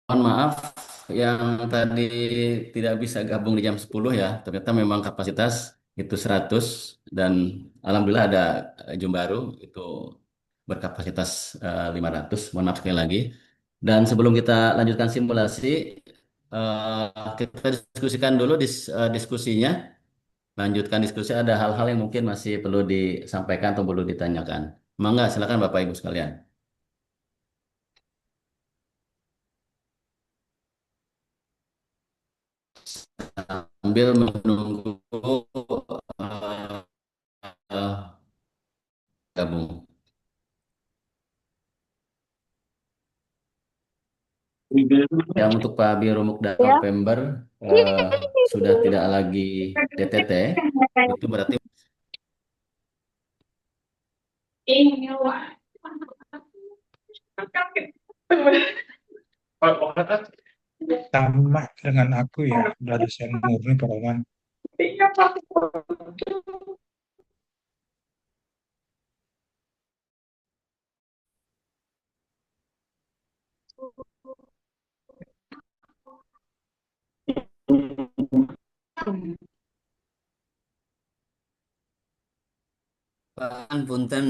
Mohon maaf yang tadi tidak bisa gabung di jam 10 ya. Ternyata memang kapasitas itu 100 dan alhamdulillah ada Jum baru itu berkapasitas 500. Mohon maaf sekali lagi. Dan sebelum kita lanjutkan simulasi, kita diskusikan dulu diskusinya. Lanjutkan diskusi ada hal-hal yang mungkin masih perlu disampaikan atau perlu ditanyakan. Mangga, silakan Bapak Ibu sekalian. Sambil menunggu eh, gabung. Yang untuk Pak Biro Mukda Ya. November sudah tidak lagi DTT, itu berarti Sama dengan aku ya, dari Sen Murni Perawan. Pak Punten,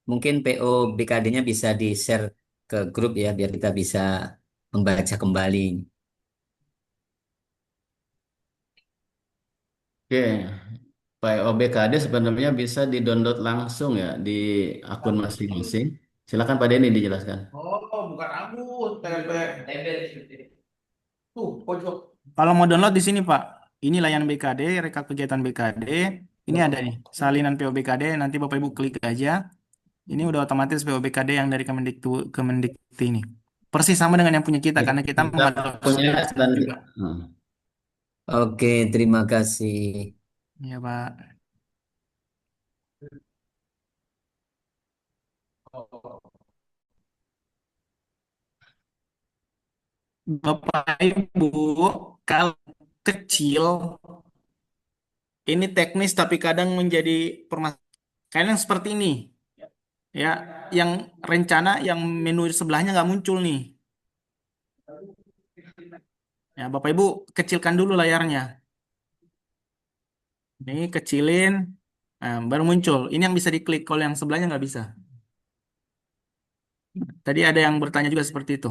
mungkin PO BKD-nya bisa di-share ke grup ya, biar kita bisa membaca kembali. oke. Pak OBKD sebenarnya bisa di-download langsung ya di akun masing-masing. Silakan Pak Denny dijelaskan. Oh, bukan rambut, tuh pojok. Kalau mau download di sini, Pak. Ini layanan BKD, rekap kegiatan BKD. Ini ada nih, salinan PO BKD. Nanti Bapak Ibu klik aja. Ini udah otomatis PO BKD yang dari Kemendikti ini. Persis sama dengan yang punya kita, karena kita Kita mengadopsi punya dan juga. hmm. Oke, terima kasih. Ya, Pak. Bapak Ibu, kalau kecil, ini teknis tapi kadang menjadi permasalahan. Kadang seperti ini, ya, yang rencana, yang menu sebelahnya nggak muncul nih. Ya, Bapak Ibu kecilkan dulu layarnya. Ini kecilin, nah, baru muncul. Ini yang bisa diklik, kalau yang sebelahnya nggak bisa. Tadi ada yang bertanya juga seperti itu.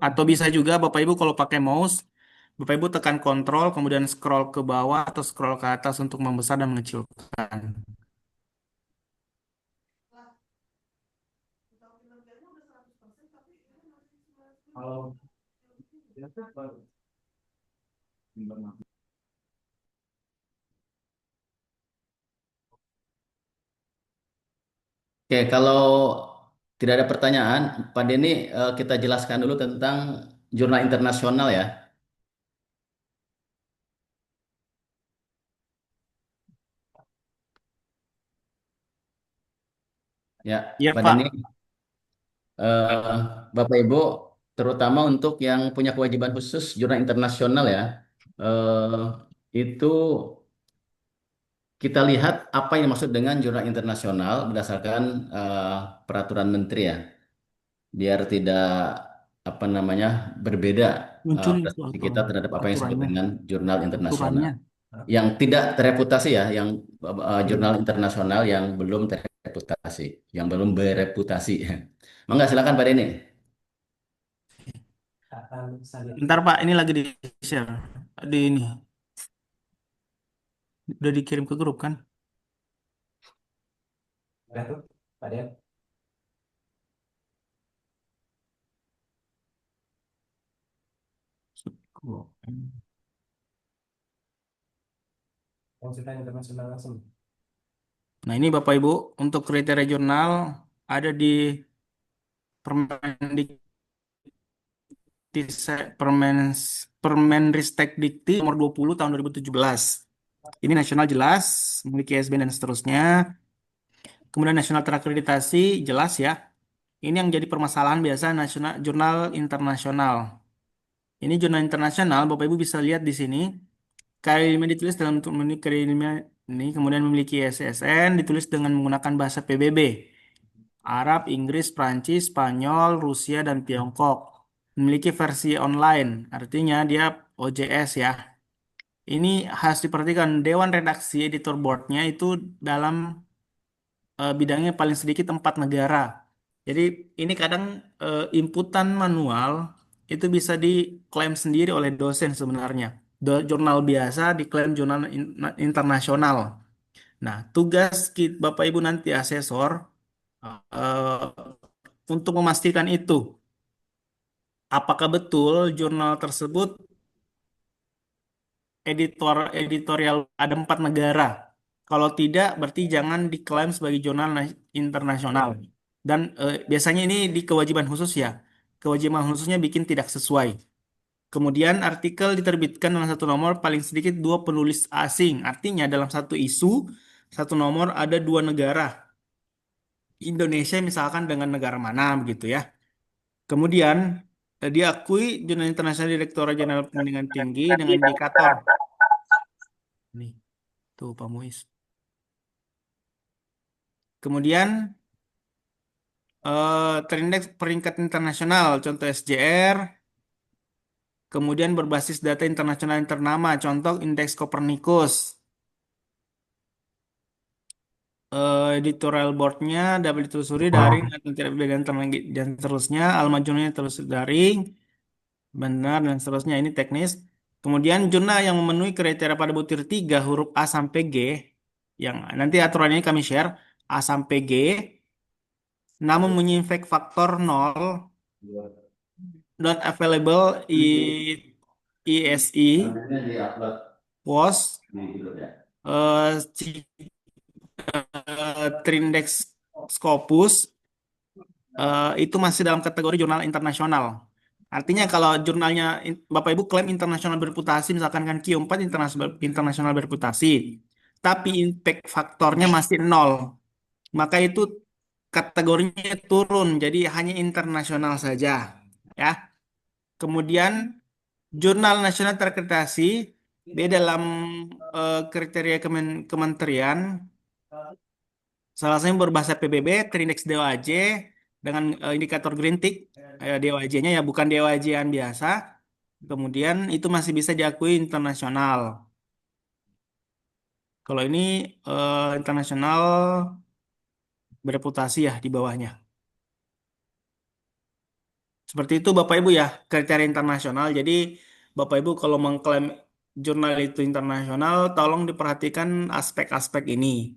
Atau bisa juga Bapak Ibu kalau pakai mouse, Bapak Ibu tekan kontrol, kemudian scroll ke bawah atau scroll ke atas untuk membesar dan mengecilkan. Kalau Oke, kalau tidak ada pertanyaan, Pak Denny kita jelaskan dulu tentang jurnal internasional ya. Ya, Iya, Pak Pak. Denny, eh, Bapak Ibu, terutama untuk yang punya kewajiban khusus jurnal internasional ya, itu kita lihat apa yang dimaksud dengan jurnal internasional berdasarkan peraturan menteri ya, biar tidak apa namanya berbeda Munculin itu persepsi kita terhadap apa yang disebut aturannya. dengan jurnal internasional. Aturannya. Yang tidak terreputasi ya, yang jurnal internasional yang belum terreputasi, yang belum bereputasi. Mangga silakan Pak Denny. Bentar, Pak, ini lagi di-share. Di ini. Udah dikirim ke grup kan? udah tuh, Pak Den. Konsultan internasional langsung. Nah, ini Bapak Ibu, untuk kriteria jurnal ada di Permendikti Permen Permenristek Dikti nomor 20 tahun 2017. Ini nasional jelas, memiliki ISBN dan seterusnya. Kemudian nasional terakreditasi jelas ya. Ini yang jadi permasalahan biasa nasional jurnal internasional. Ini jurnal internasional, Bapak Ibu bisa lihat di sini. Karya ilmiah ditulis dalam bentuk menu karya ilmiah Ini kemudian memiliki SSN ditulis dengan menggunakan bahasa PBB. Arab, Inggris, Prancis, Spanyol, Rusia, dan Tiongkok. Memiliki versi online, artinya dia OJS ya. Ini harus diperhatikan, Dewan Redaksi Editor Board-nya itu dalam bidangnya paling sedikit 4 negara. Jadi ini kadang inputan manual itu bisa diklaim sendiri oleh dosen sebenarnya. Jurnal biasa diklaim jurnal internasional. Nah, tugas Bapak Ibu nanti asesor eh, untuk memastikan itu. Apakah betul jurnal tersebut editorial ada 4 negara? Kalau tidak, berarti jangan diklaim sebagai jurnal internasional. Dan biasanya ini di kewajiban khusus ya. Kewajiban khususnya bikin tidak sesuai. Kemudian artikel diterbitkan dalam satu nomor paling sedikit 2 penulis asing. Artinya dalam satu isu, satu nomor ada 2 negara. Indonesia misalkan dengan negara mana begitu ya. Kemudian diakui Jurnal Internasional Direktorat Jenderal Pendidikan Tinggi dengan indikator. Nih, tuh Pak Muiz. Kemudian terindeks peringkat internasional, contoh SJR. Kemudian berbasis data internasional yang ternama, contoh Indeks Copernicus. Editorial boardnya dapat ditelusuri daring atau tidak dan seterusnya. Alamat jurnalnya telusuri daring, benar dan seterusnya. Ini teknis. Kemudian jurnal yang memenuhi kriteria pada butir 3 huruf A sampai G, yang nanti aturannya kami share, A sampai G, namun mempunyai impact faktor 0, not available ESE, Nantinya di-upload was, di gitu ya. Trindex Scopus, itu masih dalam kategori jurnal internasional. Artinya kalau jurnalnya Bapak Ibu klaim internasional bereputasi, misalkan kan Q4 internasional bereputasi, tapi impact faktornya masih 0, maka itu kategorinya turun, jadi hanya internasional saja. Ya. Kemudian jurnal nasional terakreditasi dalam kriteria kementerian. Salah satunya berbahasa PBB, terindeks DOAJ dengan indikator green tick, DOAJ-nya ya bukan DOAJ yang biasa. Kemudian itu masih bisa diakui internasional. Kalau ini internasional bereputasi ya di bawahnya. Seperti itu Bapak Ibu ya, kriteria internasional. Jadi Bapak Ibu kalau mengklaim jurnal itu internasional, tolong diperhatikan aspek-aspek ini.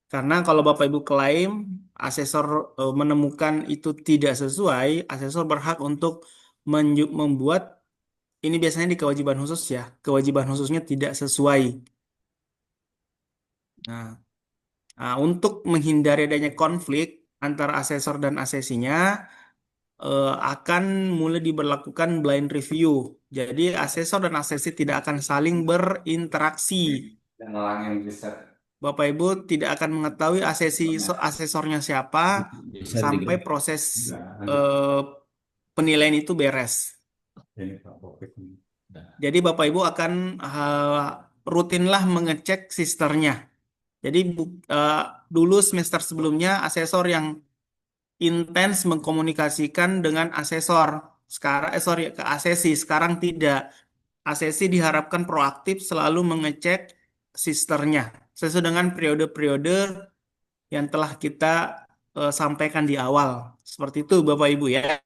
Karena kalau Bapak Ibu klaim, asesor menemukan itu tidak sesuai, asesor berhak untuk membuat, ini biasanya di kewajiban khusus ya, kewajiban khususnya tidak sesuai. Nah, untuk menghindari adanya konflik antara asesor dan asesinya, akan mulai diberlakukan blind review. Jadi asesor dan asesi tidak akan saling berinteraksi. Dan orang yang bisa Bapak Ibu tidak akan mengetahui asesornya siapa bisa sampai diganti. proses penilaian itu beres. Jadi Bapak Ibu akan rutinlah mengecek sisternya. Jadi dulu semester sebelumnya asesor yang intens mengkomunikasikan dengan asesor. Sekarang ke asesi, sekarang tidak. Asesi diharapkan proaktif selalu mengecek sisternya sesuai dengan periode-periode yang telah kita sampaikan di awal. Seperti itu Bapak Ibu ya.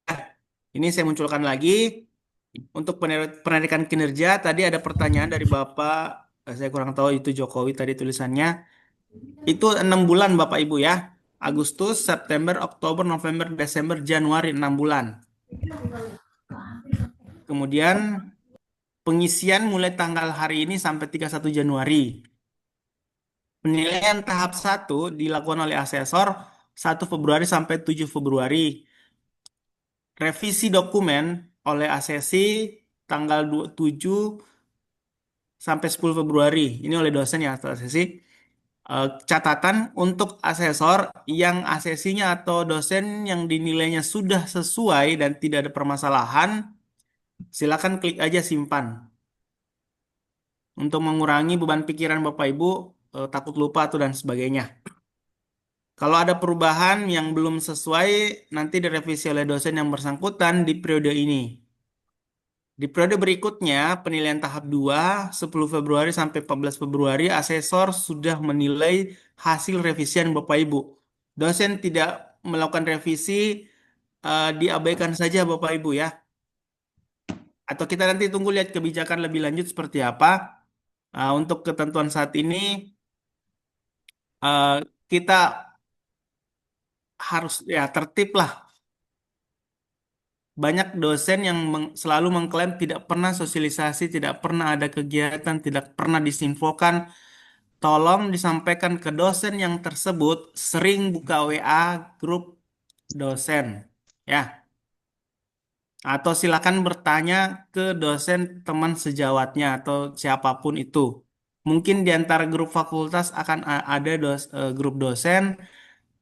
Ini saya munculkan lagi. Untuk pendidikan kinerja, tadi ada pertanyaan dari Bapak, saya kurang tahu itu Jokowi tadi tulisannya. Itu 6 bulan Bapak Ibu ya. Agustus, September, Oktober, November, Desember, Januari 6 bulan. Kemudian pengisian mulai tanggal hari ini sampai 31 Januari. Penilaian tahap 1 dilakukan oleh asesor 1 Februari sampai 7 Februari. Revisi dokumen oleh asesi tanggal 7 sampai 10 Februari. Ini oleh dosen ya atau asesi. Catatan untuk asesor yang asesinya atau dosen yang dinilainya sudah sesuai dan tidak ada permasalahan, silakan klik aja simpan. Untuk mengurangi beban pikiran Bapak Ibu, takut lupa tuh dan sebagainya. Kalau ada perubahan yang belum sesuai, nanti direvisi oleh dosen yang bersangkutan di periode ini. Di periode berikutnya, penilaian tahap 2, 10 Februari sampai 14 Februari, asesor sudah menilai hasil revisian Bapak Ibu. Dosen tidak melakukan revisi, diabaikan saja Bapak Ibu ya. Atau kita nanti tunggu lihat kebijakan lebih lanjut seperti apa. Untuk ketentuan saat ini, eh, kita harus ya tertib lah. Banyak dosen yang selalu mengklaim tidak pernah sosialisasi, tidak pernah ada kegiatan, tidak pernah disinfokan. Tolong disampaikan ke dosen yang tersebut sering buka WA grup dosen. Ya, atau silakan bertanya ke dosen teman sejawatnya atau siapapun itu. Mungkin di antara grup fakultas akan ada grup dosen,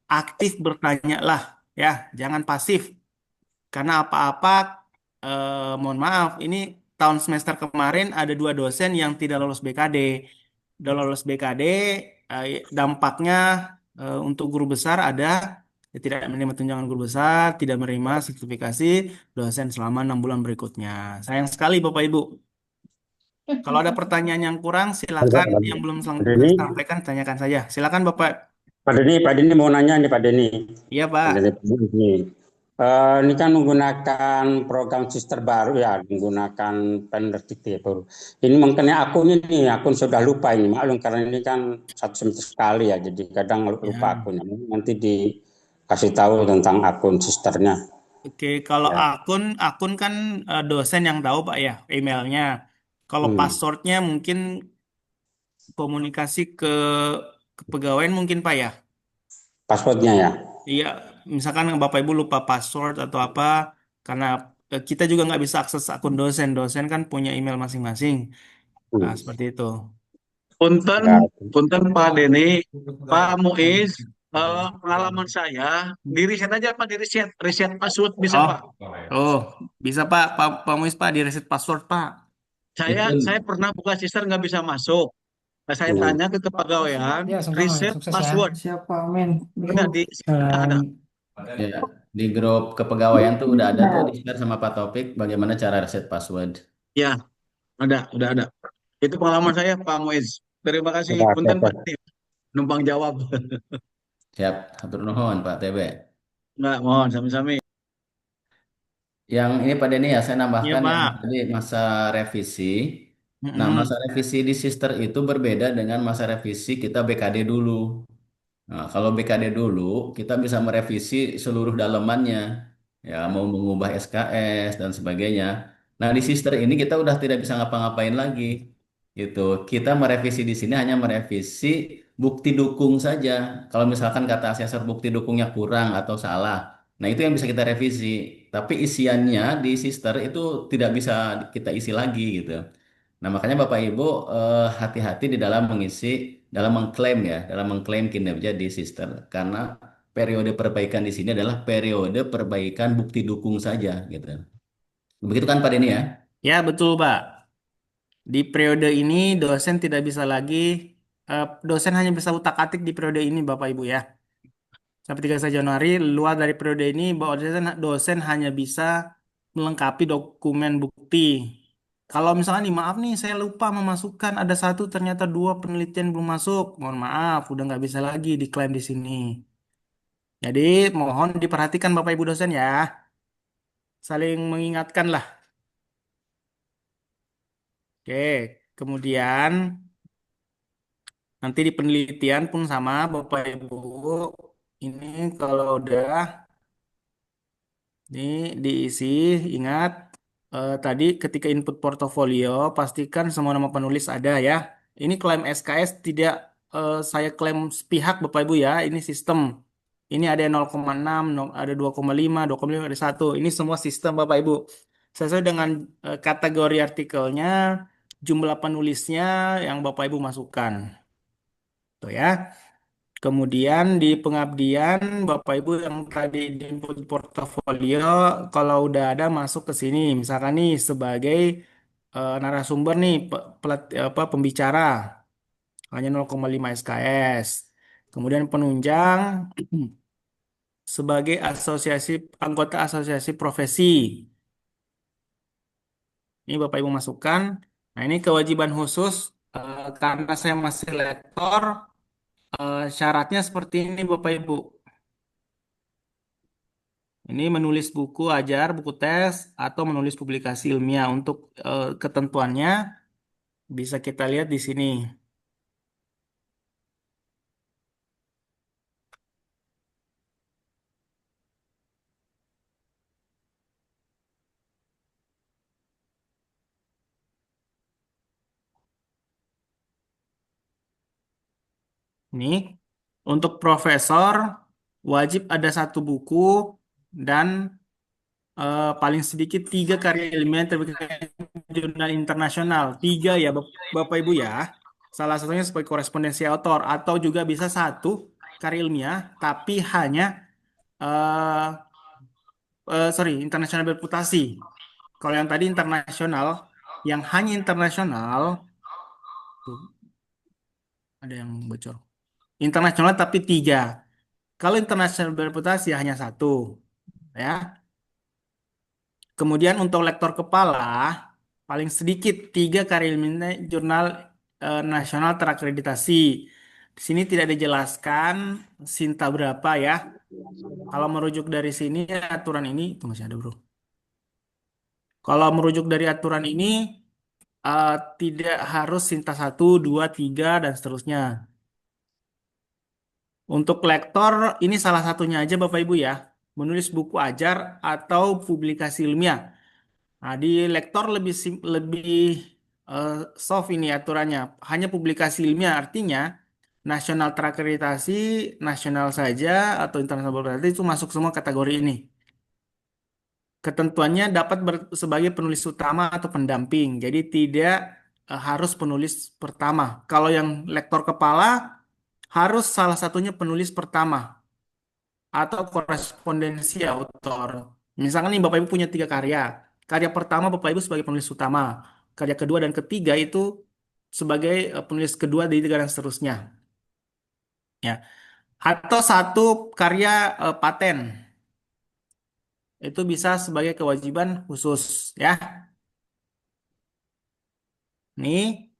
aktif bertanya lah, ya, jangan pasif. Karena apa-apa, mohon maaf, ini tahun semester kemarin ada 2 dosen yang tidak lolos BKD. Udah lolos BKD, dampaknya untuk guru besar ada tidak menerima tunjangan guru besar, tidak menerima sertifikasi dosen selama 6 bulan berikutnya. Sayang sekali Bapak Ibu. Kalau ada pertanyaan yang kurang, silakan yang belum Pak Denny, sampaikan tanyakan saja. Silakan Bapak. Pak Denny mau nanya nih Pak Denny. Iya Pak Pak. Denny. Ini kan menggunakan program sister baru ya, menggunakan Pendertiti ya, baru. Ini makanya akun sudah lupa ini, maklum karena ini kan 1 semester sekali ya, jadi kadang lupa Ya. akunnya. Nanti dikasih tahu tentang akun sisternya. Oke, kalau Ya. akun kan dosen yang tahu Pak ya, emailnya. Kalau passwordnya mungkin komunikasi ke pegawai mungkin Pak ya. Passwordnya ya. Iya, misalkan Bapak Ibu lupa password atau apa, karena kita juga nggak bisa akses akun dosen. Dosen kan punya email masing-masing. Nah, Hmm. seperti itu. Punten, Ya. punten Pak Denny, Pak Muiz, pengalaman saya di riset aja Pak, di riset password bisa Oh, Pak. oh, bisa Pak Muiz Pak, di reset password Pak. Saya pernah buka sister nggak bisa masuk. Nah, saya tanya ke kepegawaian, Ya, semoga reset sukses ya. password. Siapa, men? Udah di ada. Ya, di grup kepegawaian tuh udah ada tuh di-share sama Pak Taufik bagaimana cara reset password. Ya, udah ada. Itu pengalaman saya Pak Muiz. Terima kasih. Udah, Punten oke. Pak Denny, numpang jawab. Siap, hatur nuhun Pak TB. Nggak, mohon sami-sami. Yang ini Pak Denny ya, saya Iya nambahkan yang Pak. tadi masa revisi. Nah, masa Mm-mm. revisi di sister itu berbeda dengan masa revisi kita BKD dulu. Nah, kalau BKD dulu, kita bisa merevisi seluruh dalemannya, ya mau mengubah SKS dan sebagainya. Nah, di sister ini kita udah tidak bisa ngapa-ngapain lagi, gitu. Kita merevisi di sini hanya merevisi bukti dukung saja. Kalau misalkan kata asesor bukti dukungnya kurang atau salah, nah itu yang bisa kita revisi. Tapi isiannya di sister itu tidak bisa kita isi lagi, gitu. Nah, makanya Bapak Ibu hati-hati di dalam dalam mengklaim ya, dalam mengklaim kinerja di sister. Karena periode perbaikan di sini adalah periode perbaikan bukti dukung saja, gitu. Begitu kan Pak Denny ya? Ya, betul Pak. Di periode ini dosen tidak bisa lagi, dosen hanya bisa utak-atik di periode ini Bapak Ibu ya. Sampai 31 Januari, luar dari periode ini, bahwa dosen hanya bisa melengkapi dokumen bukti. Kalau misalnya nih, maaf nih, saya lupa memasukkan ada satu, ternyata 2 penelitian belum masuk. Mohon maaf, udah nggak bisa lagi diklaim di sini. Jadi, mohon diperhatikan Bapak Ibu dosen ya. Saling mengingatkan lah. Oke, kemudian nanti di penelitian pun sama Bapak Ibu. Ini kalau udah ini diisi, ingat tadi ketika input portofolio pastikan semua nama penulis ada ya. Ini klaim SKS tidak saya klaim sepihak Bapak Ibu ya. Ini sistem. Ini ada 0,6, ada 2,5, 2,5 ada 1. Ini semua sistem Bapak Ibu. Sesuai dengan kategori artikelnya, jumlah penulisnya yang Bapak Ibu masukkan. Tuh ya. Kemudian di pengabdian, Bapak Ibu yang tadi di input portofolio, kalau udah ada masuk ke sini, misalkan nih sebagai narasumber nih, pembicara. hanya 0,5 SKS. Kemudian penunjang sebagai anggota asosiasi profesi. Ini Bapak Ibu masukkan. Nah, ini kewajiban khusus karena saya masih lektor, syaratnya seperti ini Bapak Ibu. Ini menulis buku ajar, buku tes, atau menulis publikasi ilmiah. Untuk ketentuannya bisa kita lihat di sini. Ini untuk profesor wajib ada satu buku dan paling sedikit 3 karya ilmiah yang terbitkan di jurnal internasional. 3 ya Bapak Ibu ya. Salah satunya sebagai korespondensi autor atau juga bisa 1 karya ilmiah tapi hanya eh sorry internasional berputasi. Kalau yang tadi internasional, yang hanya internasional, tuh, ada yang bocor. Internasional tapi 3. Kalau internasional berputasi hanya 1, ya. Kemudian untuk lektor kepala, paling sedikit 3 karya ilmiah jurnal nasional terakreditasi. Di sini tidak dijelaskan Sinta berapa ya. Kalau merujuk dari sini aturan ini, itu masih ada bro. Kalau merujuk dari aturan ini, tidak harus Sinta 1, 2, 3, dan seterusnya. Untuk lektor, ini salah satunya aja Bapak Ibu ya. Menulis buku ajar atau publikasi ilmiah. Nah, di lektor lebih eh, soft ini aturannya. Hanya publikasi ilmiah artinya nasional terakreditasi, nasional saja atau internasional berarti itu masuk semua kategori ini. Ketentuannya dapat sebagai penulis utama atau pendamping. Jadi tidak harus penulis pertama. Kalau yang lektor kepala harus salah satunya penulis pertama atau korespondensi autor. Misalkan nih Bapak Ibu punya 3 karya. Karya pertama Bapak Ibu sebagai penulis utama. Karya kedua dan ketiga itu sebagai penulis kedua, di tiga dan seterusnya. Ya. Atau 1 karya paten. Itu bisa sebagai kewajiban khusus ya. Nih,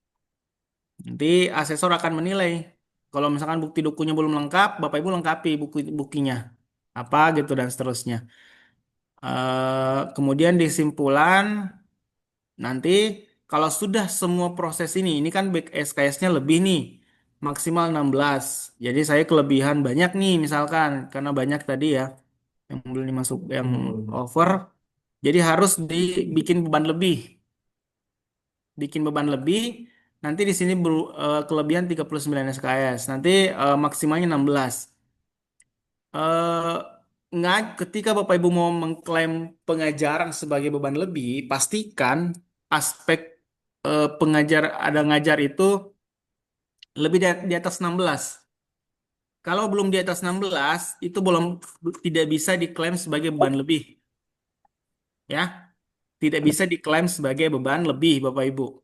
nanti asesor akan menilai. Kalau misalkan bukti dokunya belum lengkap, Bapak Ibu lengkapi bukinya. Apa gitu dan seterusnya. Kemudian di simpulan nanti kalau sudah semua proses ini kan back SKS-nya lebih nih, maksimal 16. Jadi saya kelebihan banyak nih misalkan karena banyak tadi ya yang belum dimasuk yang over. Jadi harus dibikin beban lebih. Bikin beban lebih, nanti di sini kelebihan 39 SKS. Nanti maksimalnya 16. Ketika Bapak Ibu mau mengklaim pengajaran sebagai beban lebih, pastikan aspek ada ngajar itu lebih di atas 16. Kalau belum di atas 16, itu tidak bisa diklaim sebagai beban lebih. Ya, tidak bisa diklaim sebagai beban lebih Bapak Ibu.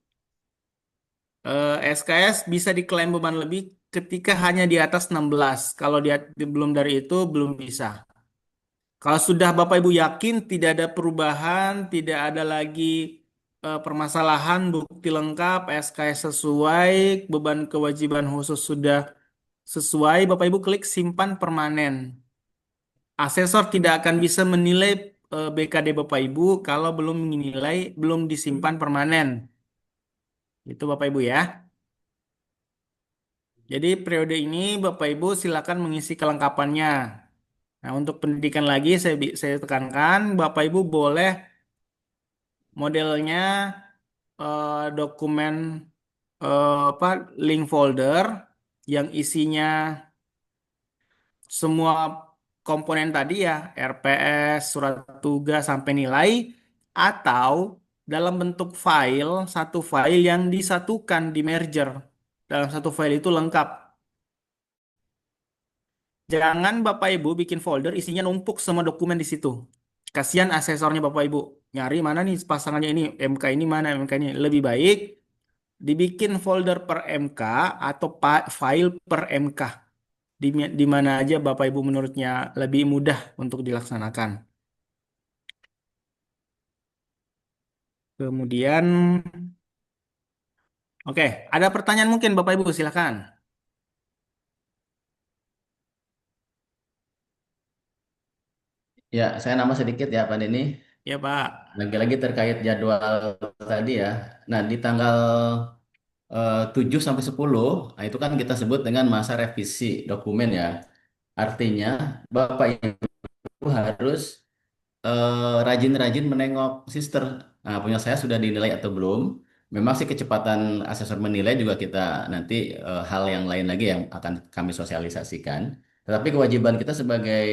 SKS bisa diklaim beban lebih ketika hanya di atas 16. Kalau belum dari itu belum bisa. Kalau sudah Bapak Ibu yakin tidak ada perubahan, tidak ada lagi permasalahan, bukti lengkap, SKS sesuai, beban kewajiban khusus sudah sesuai, Bapak Ibu klik simpan permanen. Asesor tidak akan bisa menilai BKD Bapak Ibu kalau belum disimpan permanen. Itu Bapak Ibu ya. Jadi periode ini Bapak Ibu silakan mengisi kelengkapannya. Nah, untuk pendidikan lagi saya tekankan Bapak Ibu boleh modelnya dokumen apa link folder yang isinya semua komponen tadi ya, RPS, surat tugas sampai nilai atau dalam bentuk file, satu file yang disatukan di merger. Dalam satu file itu lengkap. Jangan Bapak Ibu bikin folder isinya numpuk semua dokumen di situ. Kasihan asesornya Bapak Ibu. Nyari mana nih pasangannya ini, MK ini mana, MK ini. Lebih baik dibikin folder per MK atau file per MK. Di mana aja Bapak Ibu menurutnya lebih mudah untuk dilaksanakan. Kemudian, oke, ada pertanyaan mungkin Bapak Ibu, silakan. Ya, saya nambah sedikit ya Pak Denny. Ya Pak. Lagi-lagi terkait jadwal tadi ya. Nah, di tanggal 7 sampai 10, nah itu kan kita sebut dengan masa revisi dokumen ya. Artinya, Bapak Ibu harus rajin-rajin menengok sister. Nah, punya saya sudah dinilai atau belum? Memang sih kecepatan asesor menilai juga kita nanti hal yang lain lagi yang akan kami sosialisasikan. Tetapi kewajiban kita sebagai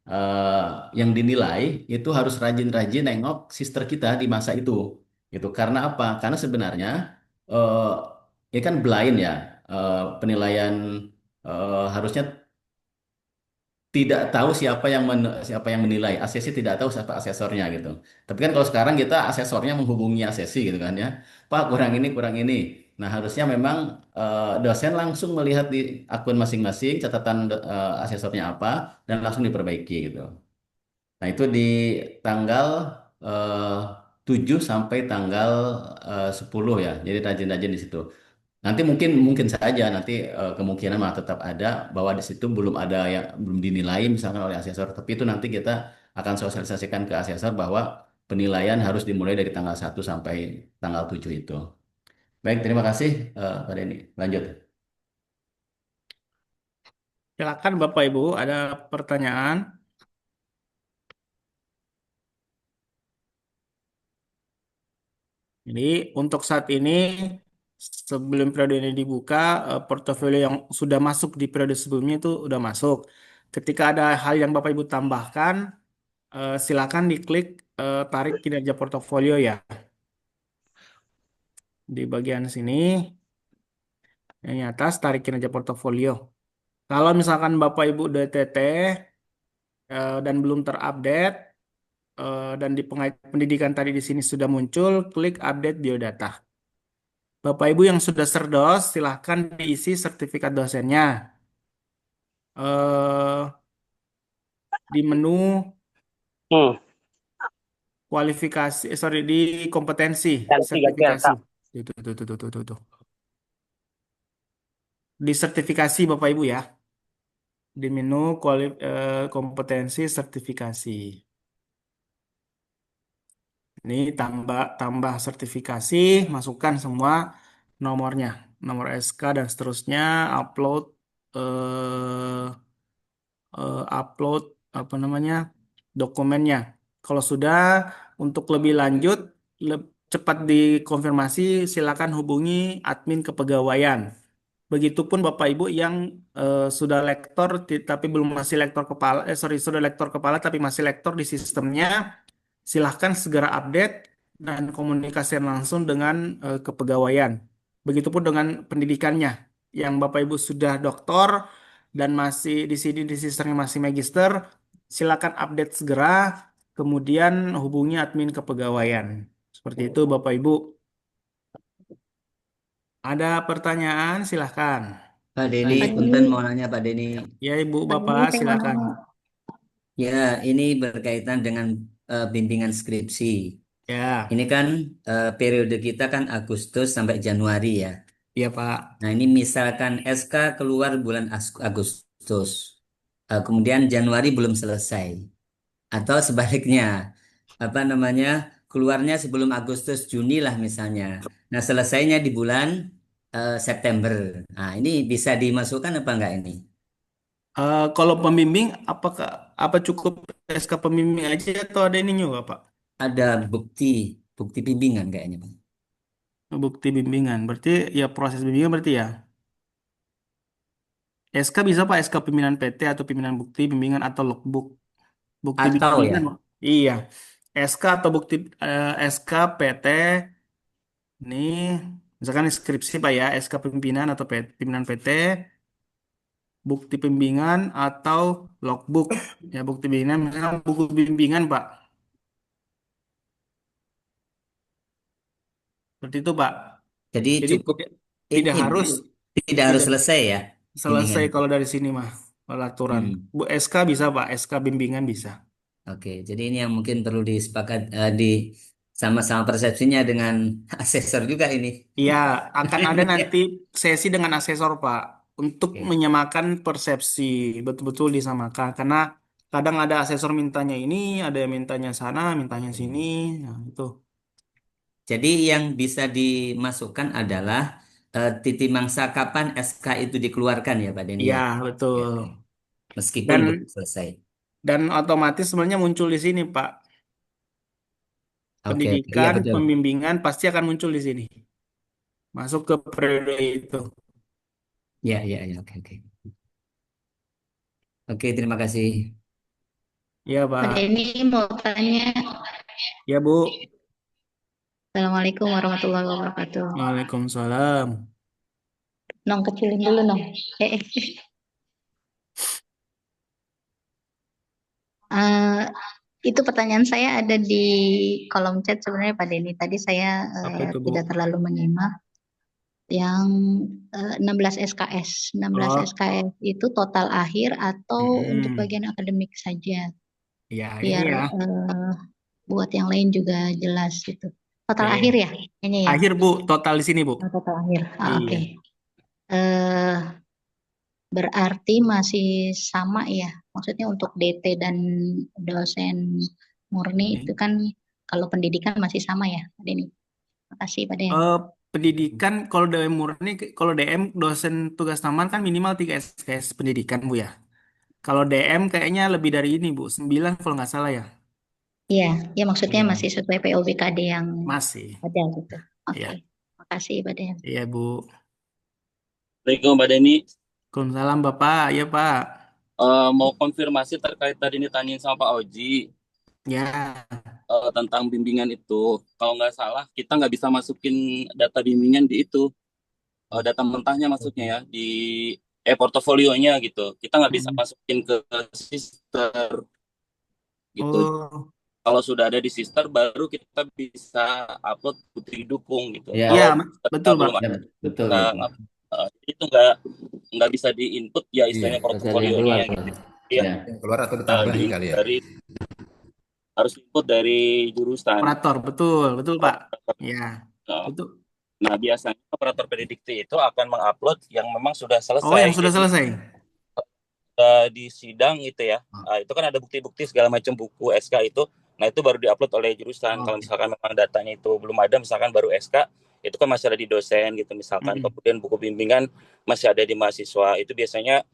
eh, yang dinilai itu harus rajin-rajin nengok sister kita di masa itu. Gitu. Karena apa? Karena sebenarnya eh, ini kan blind ya. Penilaian harusnya tidak tahu siapa yang menilai. Asesi tidak tahu siapa asesornya gitu. Tapi kan kalau sekarang kita asesornya menghubungi asesi gitu kan ya. Pak kurang ini kurang ini. Nah harusnya memang dosen langsung melihat di akun masing-masing catatan asesornya apa dan langsung diperbaiki gitu. Nah itu di tanggal eh, 7 sampai tanggal 10 ya. Jadi rajin-rajin di situ. Nanti mungkin mungkin saja nanti kemungkinan malah tetap ada bahwa di situ belum ada yang belum dinilai misalkan oleh asesor, tapi itu nanti kita akan sosialisasikan ke asesor bahwa penilaian harus dimulai dari tanggal 1 sampai tanggal 7 itu. Baik, terima kasih Pak Denny. Lanjut. Silakan Bapak Ibu, ada pertanyaan? Jadi untuk saat ini sebelum periode ini dibuka, portofolio yang sudah masuk di periode sebelumnya itu udah masuk. Ketika ada hal yang Bapak Ibu tambahkan, silakan diklik tarik kinerja portofolio ya. Di bagian sini, yang atas tarik kinerja portofolio. Kalau misalkan Bapak Ibu DTT dan belum terupdate, dan di pengait pendidikan tadi di sini sudah muncul, klik update biodata. Bapak Ibu yang sudah serdos, silahkan diisi sertifikat dosennya. Eh, di menu Hmm. kualifikasi, sorry, di kompetensi Dan tiga sertifikasi. delta. Tuh. Di sertifikasi Bapak Ibu ya. Di menu kompetensi sertifikasi. Ini tambah tambah sertifikasi, masukkan semua nomornya, nomor SK dan seterusnya, upload eh, upload apa namanya dokumennya. Kalau sudah untuk lebih lanjut cepat dikonfirmasi silakan hubungi admin kepegawaian. Begitupun Bapak Ibu yang sudah lektor tapi belum masih lektor kepala sorry sudah lektor kepala tapi masih lektor di sistemnya, silahkan segera update dan komunikasi langsung dengan kepegawaian. Begitupun dengan pendidikannya yang Bapak Ibu sudah doktor dan masih di sini di sistemnya masih magister, silakan update segera, kemudian hubungi admin kepegawaian. Seperti itu Bapak Ibu. Ada pertanyaan silahkan. Pak Denny, punten mau nanya Pak Denny. Ya Ibu Bapak silakan. Ya, ini berkaitan dengan bimbingan skripsi. Ya, Ini kan periode kita kan Agustus sampai Januari ya. iya Pak. Nah, ini misalkan SK keluar bulan Agustus, kemudian Januari belum selesai, atau sebaliknya, apa namanya, keluarnya sebelum Agustus Juni lah misalnya. Nah, selesainya di bulan September. Nah, ini bisa dimasukkan apa enggak ini? Kalau pembimbing, apa cukup SK pembimbing aja atau ada ini juga Pak? Ada bukti, bukti bimbingan kayaknya, Pak. Bukti bimbingan. Berarti ya proses bimbingan berarti ya. SK bisa Pak, SK pimpinan PT atau pimpinan bukti bimbingan atau logbook. Bukti Atau ya, bimbingan. Iya. SK atau bukti SK PT ini misalkan skripsi Pak ya, SK pimpinan atau pimpinan PT, bukti bimbingan atau logbook. Ya, bukti bimbingan misalkan buku bimbingan Pak. Seperti itu Pak. Jadi Jadi cukup tidak ini harus tidak harus tidak selesai ya selesai bimbingan. kalau dari sini mah peraturan. Hmm. Bu SK bisa Pak, SK bimbingan bisa. Oke, jadi ini yang mungkin perlu disepakat di sama-sama persepsinya dengan asesor juga ini. Iya, akan ada nanti sesi dengan asesor Pak untuk Oke. menyamakan persepsi, betul-betul disamakan. Karena kadang ada asesor mintanya ini, ada yang mintanya sana, mintanya sini. Nah, itu. Jadi yang bisa dimasukkan adalah titik mangsa kapan SK itu dikeluarkan ya Pak Denny Iya, ya. Oke, betul. oke. Meskipun belum Dan selesai. otomatis sebenarnya muncul di sini Pak. Oke, oke. Iya Pendidikan, betul. pembimbingan pasti akan muncul di sini. Masuk ke periode itu. Ya, ya, ya. Oke, oke. Oke, terima kasih. Iya Pak Pak. Denny mau tanya. Ya Bu. Assalamualaikum warahmatullahi wabarakatuh. Waalaikumsalam. Nong kecilin dulu nong. Eh, eh, itu pertanyaan saya ada di kolom chat sebenarnya Pak Denny. Tadi saya Apa itu Bu? tidak terlalu menyimak. Yang 16 SKS. 16 Oh, SKS itu total akhir atau untuk mm-mm. bagian akademik saja? Ya ini Biar ya. buat yang lain juga jelas gitu. Total Ya, ya. akhir ya, kayaknya ya. Akhir Bu, total di sini Bu. Oh, total akhir. Ah, Iya. oke. Eh, Berarti masih sama ya. Maksudnya untuk DT dan dosen murni itu kan kalau pendidikan masih sama ya, Pak Denny. Makasih Pak Den. Eh, Pendidikan kalau DM murni, kalau DM dosen tugas tambahan kan minimal 3 SKS pendidikan Bu ya. Kalau DM kayaknya lebih dari ini Bu, 9 kalau nggak salah ya. Iya, ya maksudnya Iya, masih sesuai POBKD yang masih. ada gitu. Oke, Iya, makasih Pak Den. iya Bu. Assalamualaikum Mbak Deni. Waalaikumsalam Bapak, iya Pak. Mau konfirmasi terkait tadi ditanyain sama Pak Oji Ya, tentang bimbingan itu. Kalau nggak salah, kita nggak bisa masukin data bimbingan di itu, data mentahnya maksudnya ya, di portofolionya gitu. Kita nggak bisa mm. masukin ke sister gitu. Oh, Kalau sudah ada di sister, baru kita bisa upload putri dukung gitu. Ya, iya Kalau betul sisternya Pak. belum ya, ada, betul kita gitu. itu nggak bisa di input ya Iya, istilahnya harus ada yang keluar. portofolionya gitu. Ya, Ya, Yang keluar atau di ditambahi kali ya? dari harus input dari jurusan. Operator, betul, betul Pak. Ya, Nah, betul. nah, biasanya operator prediktif itu akan mengupload yang memang sudah Oh, selesai. yang sudah Jadi selesai. di sidang itu ya, itu kan ada bukti-bukti segala macam buku SK itu. Nah itu baru diupload oleh jurusan. Kalau Oh, misalkan memang datanya itu belum ada, misalkan baru SK, itu kan masih ada di dosen gitu misalkan. mm-mm. Kemudian buku bimbingan masih ada di mahasiswa. Itu biasanya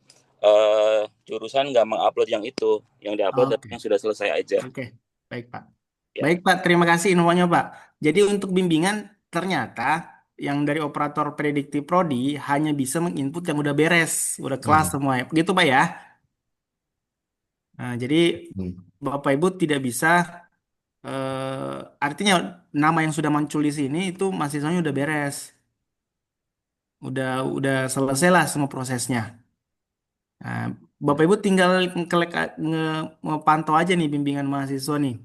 jurusan nggak mengupload yang itu, yang diupload Oke, yang sudah selesai aja. oke. Baik Pak. Ya. Baik Pak, terima kasih infonya Pak. Jadi untuk bimbingan ternyata yang dari operator prediktif prodi hanya bisa menginput yang udah beres, udah kelas hmm. semua. Gitu Pak ya. Nah, jadi Hmm. Bapak Ibu tidak bisa artinya nama yang sudah muncul di sini itu mahasiswanya udah beres, udah selesai lah semua prosesnya. Nah, Bapak Ibu tinggal ngepantau aja nih bimbingan mahasiswa nih.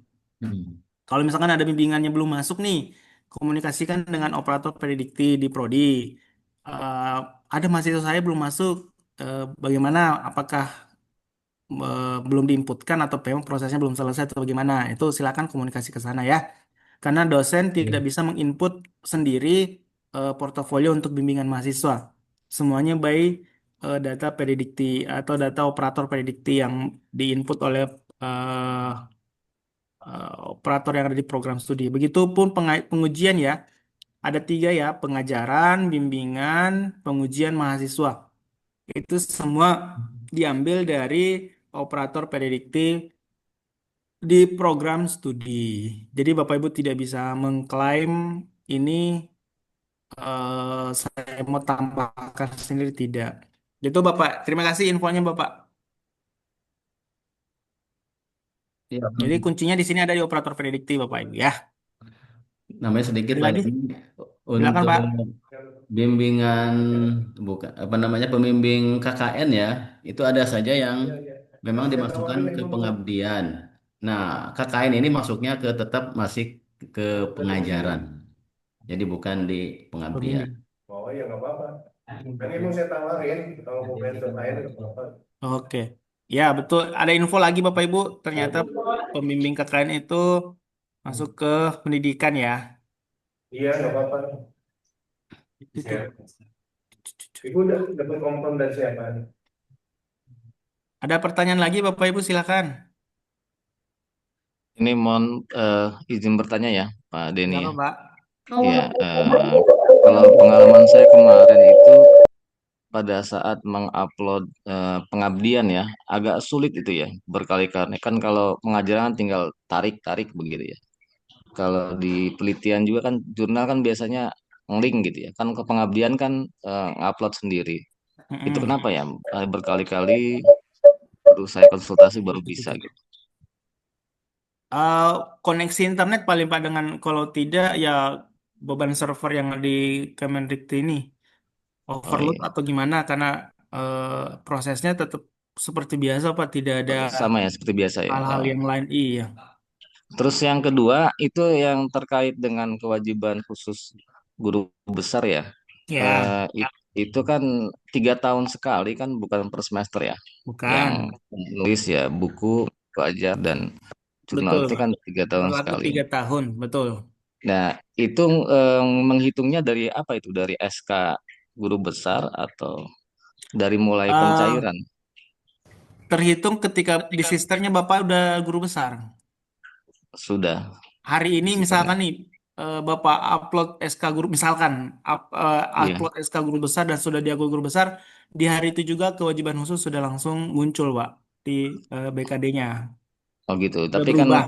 Hmm. Kalau misalkan ada bimbingannya belum masuk nih, komunikasikan dengan operator prediksi di prodi. Eh, ada mahasiswa saya belum masuk, bagaimana? Apakah belum diinputkan atau memang prosesnya belum selesai atau bagaimana? Itu silakan komunikasi ke sana ya. Karena dosen tidak bisa menginput sendiri portofolio untuk bimbingan mahasiswa. Semuanya by data predikti atau data operator predikti yang diinput oleh eh, operator yang ada di program studi. Begitupun pengujian ya. Ada tiga ya, pengajaran, bimbingan, pengujian mahasiswa. Itu semua diambil dari operator predikti di program studi. Jadi Bapak Ibu tidak bisa mengklaim ini saya mau tambahkan sendiri tidak. Itu Bapak. Terima kasih infonya Bapak. Ya, Jadi kuncinya di sini ada di operator predikti Bapak Ibu ya. namanya sedikit Ada Pak lagi? Denny. Silakan Untuk Pak. bimbingan bukan apa namanya pembimbing KKN ya, itu ada saja yang memang dimasukkan ke pengabdian. Nah, KKN ini masuknya ke tetap masih ke pengajaran. Jadi bukan di pengabdian. Pembimbing. Oh ya nggak apa-apa. Kan emang saya tawarin kalau mau pensiun lain nggak apa-apa. Oke. Ya, betul. Ada info lagi Bapak Ibu, ternyata pembimbing KKN itu masuk ke pendidikan ya. Iya nggak apa-apa. Itu. Ya. Ibu udah dapat kompon dari siapa? Ada pertanyaan lagi Bapak Ibu silakan. Ini mohon izin bertanya ya, Pak Denny Siapa ya. Pak? Iya, kalau pengalaman saya kemarin itu pada saat mengupload pengabdian ya, agak sulit itu ya, berkali-kali. Kan kalau pengajaran kan tinggal tarik-tarik begitu ya. Kalau di penelitian juga kan jurnal kan biasanya ngelink gitu ya. Kan ke pengabdian kan ngupload sendiri. Itu Mm-mm. kenapa ya? Berkali-kali terus saya konsultasi baru bisa gitu. Eh, Koneksi internet paling Pak, dengan kalau tidak ya beban server yang di Kemendikti ini Oh overload iya. atau gimana, karena prosesnya tetap seperti biasa Pak, tidak ada Sama ya seperti biasa ya. hal-hal Oh. yang lain. Iya, Terus yang kedua itu yang terkait dengan kewajiban khusus guru besar ya. ya, Itu kan 3 tahun sekali kan bukan per semester ya. Yang bukan. nulis ya buku, pelajar dan jurnal Betul itu Pak. kan 3 tahun Berlaku sekali. 3 tahun, betul. Nah itu menghitungnya dari apa itu? Dari SK guru besar atau dari mulai Eh, pencairan? Terhitung ketika di sisternya Bapak udah guru besar. Sudah Hari ini di sistemnya. misalkan nih, Bapak upload SK guru, misalkan Iya. upload SK guru besar dan sudah diakui guru besar, di hari itu juga kewajiban khusus sudah langsung muncul Pak di BKD-nya. Oh gitu. Udah Tapi kan berubah.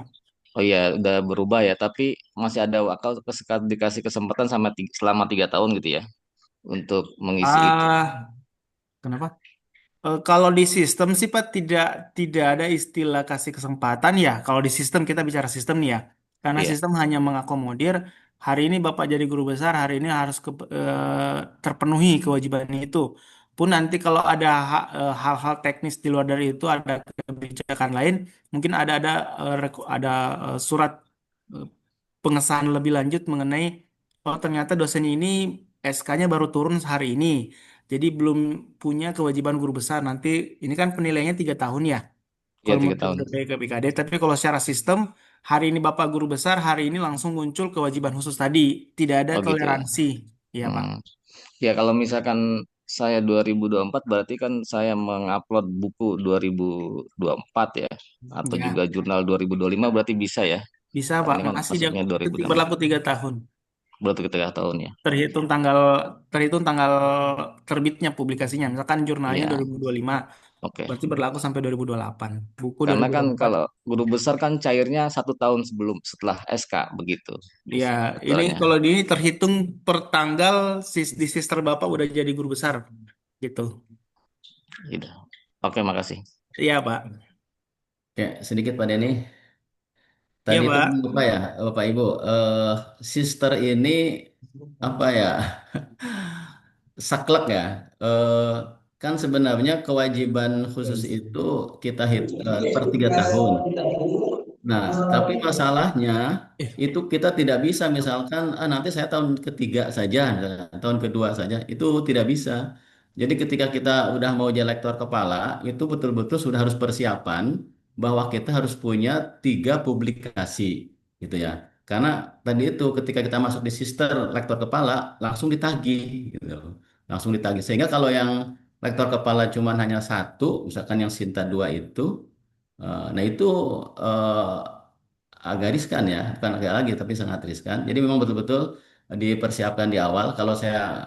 oh iya udah berubah ya. Tapi masih ada waktu dikasih kesempatan selama 3 tahun gitu ya untuk mengisi itu. Ah, kenapa? Kalau di sistem sih Pak, tidak tidak ada istilah kasih kesempatan ya. Kalau di sistem, kita bicara sistem nih ya. Karena Iya. sistem hanya mengakomodir hari ini Bapak jadi guru besar, hari ini harus terpenuhi kewajibannya itu. Pun nanti kalau ada hal-hal teknis di luar dari itu, ada kebijakan lain, mungkin ada surat eh, pengesahan lebih lanjut mengenai, oh ternyata dosen ini SK-nya baru turun hari ini. Jadi belum punya kewajiban guru besar. Nanti ini kan penilaiannya 3 tahun ya. Iya Kalau tiga menurut tahun. ke BKD. Tapi kalau secara sistem, hari ini Bapak guru besar, hari ini langsung muncul kewajiban khusus tadi. Tidak ada Oh gitu ya. toleransi. Iya Pak. Hmm. Ya kalau misalkan saya 2024 berarti kan saya mengupload buku 2024 ya. Atau juga Ya, jurnal 2025 berarti bisa ya. bisa Karena Pak. ini kan Masih dia masuknya 2024. berlaku 3 tahun. Berarti ketiga tahun ya. Terhitung tanggal terhitung tanggal terbitnya publikasinya. Misalkan jurnalnya Iya, 2025. oke. Berarti berlaku sampai 2028. Buku Karena kan 2024. kalau guru besar kan cairnya 1 tahun setelah SK begitu Ya, ini daftarnya. kalau di ini terhitung per tanggal di sister Bapak udah jadi guru besar. Gitu. Gitu. Oke, makasih. Iya, Pak. Ya, sedikit Pak Denny. Iya, Tadi itu kan Pak. Bapak ya, Bapak Ibu, sister ini apa ya, saklek ya. Eh, kan sebenarnya kewajiban khusus itu kita per 3 tahun. Nah, tapi masalahnya itu kita tidak bisa misalkan nanti saya tahun ketiga saja, misalkan, tahun kedua saja, itu tidak bisa. Jadi ketika kita udah mau jadi lektor kepala, itu betul-betul sudah harus persiapan bahwa kita harus punya 3 publikasi, gitu ya. Karena tadi itu ketika kita masuk di sister lektor kepala langsung ditagih, gitu, langsung ditagih. Sehingga kalau yang lektor kepala cuma hanya satu, misalkan yang Sinta 2 itu. Nah itu agak riskan ya, bukan agak lagi tapi sangat riskan. Jadi memang betul-betul dipersiapkan di awal. Kalau saya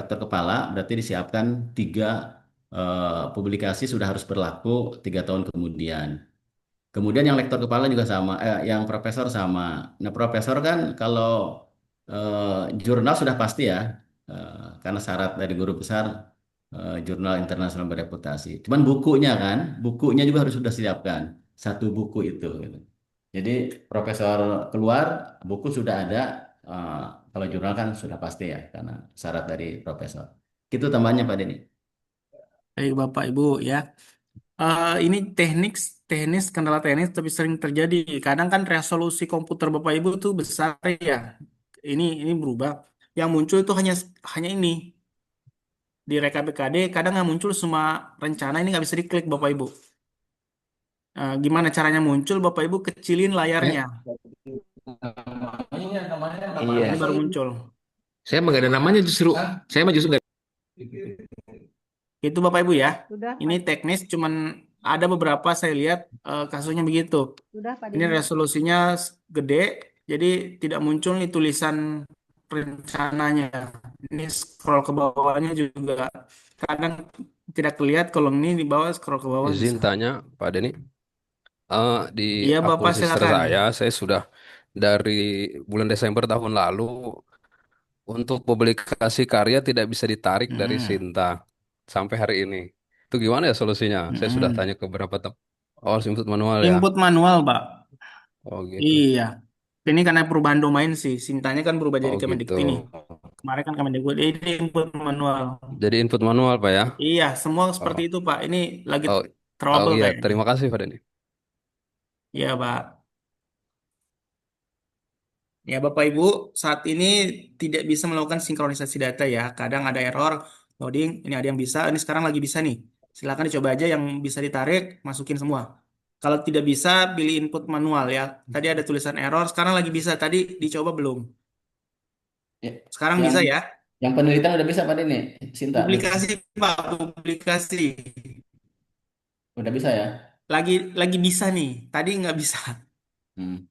rektor kepala berarti disiapkan 3 publikasi sudah harus berlaku 3 tahun kemudian. Kemudian yang lektor kepala juga sama, yang profesor sama. Nah profesor kan kalau jurnal sudah pasti ya, karena syarat dari guru besar jurnal internasional bereputasi. Cuman bukunya kan, bukunya juga harus sudah siapkan 1 buku itu. Gitu. Jadi profesor keluar, buku sudah ada. eh, Kalau jurnal kan sudah pasti ya, karena syarat dari profesor. Itu tambahnya Pak Denny. Baik, Bapak, Ibu, ya. Ini teknis, kendala teknis, tapi sering terjadi. Kadang kan resolusi komputer Bapak Ibu tuh besar ya. ini berubah. Yang muncul itu hanya ini di RKPKD. Kadang nggak muncul semua rencana, ini nggak bisa diklik Bapak Ibu. Gimana caranya muncul? Bapak Ibu kecilin layarnya. Iya. Ini baru muncul. Saya mah nggak ada namanya justru. Saya mah justru nggak. Itu Bapak Ibu ya. Sudah, Ini Pak. teknis, cuman ada beberapa saya lihat kasusnya begitu. Sudah, Pak Ini Denny. resolusinya gede, jadi tidak muncul nih tulisan rencananya. Ini scroll ke bawahnya juga kadang tidak kelihatan. Kalau ini di bawah, scroll ke bawah Izin bisa. tanya, Pak Denny. Di Iya akun Bapak, sister silakan. saya sudah dari bulan Desember tahun lalu untuk publikasi karya tidak bisa ditarik dari Mm-mm. Sinta sampai hari ini. Itu gimana ya solusinya? Saya sudah Mm-mm. tanya ke beberapa Oh, harus input manual ya. Input manual, Pak. Oh gitu. Iya. Ini karena perubahan domain sih. Sintanya kan berubah Oh jadi gitu. Kemendikti nih. Kemarin kan Kemendikbud, ini input manual. Jadi input manual, Pak ya. Iya, semua seperti Oh, itu, Pak. Ini lagi oh, oh trouble iya. kayaknya. Terima kasih, Pak Denny. Iya, Pak. Ya, Bapak Ibu, saat ini tidak bisa melakukan sinkronisasi data ya. Kadang ada error loading, ini ada yang bisa, ini sekarang lagi bisa nih. Silakan dicoba aja yang bisa ditarik, masukin semua. Kalau tidak bisa, pilih input manual ya. Tadi ada tulisan error, sekarang lagi bisa. Tadi dicoba belum? Ya, Sekarang yang bisa ya. yang penelitian udah bisa Pak ini, Sinta. Publikasi, Pak, publikasi. Udah bisa ya? Lagi bisa nih. Tadi nggak bisa. Hmm.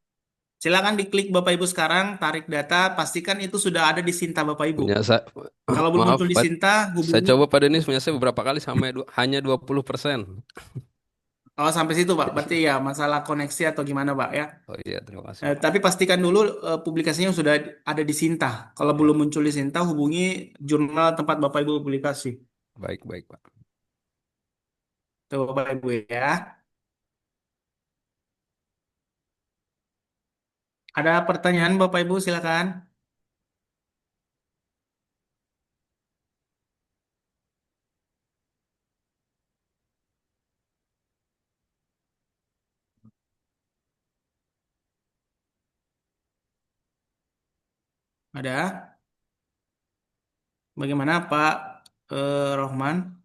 Silakan diklik Bapak Ibu sekarang, tarik data, pastikan itu sudah ada di Sinta Bapak Ibu. Punya saya, Kalau belum maaf, muncul di Pak. Sinta, Saya hubungi. coba Pak Denny punya saya beberapa kali sampai hanya 20%. Oh, sampai situ, Pak. Berarti ya masalah koneksi atau gimana, Pak ya. Oh iya, terima kasih. Tapi pastikan dulu publikasinya sudah ada di Sinta. Kalau belum muncul di Sinta, hubungi jurnal tempat Bapak Ibu publikasi. Baik, baik, Pak. Tuh, Bapak Ibu ya. Ada pertanyaan, Bapak Ibu, silakan. Ada? Bagaimana, Pak Rohman?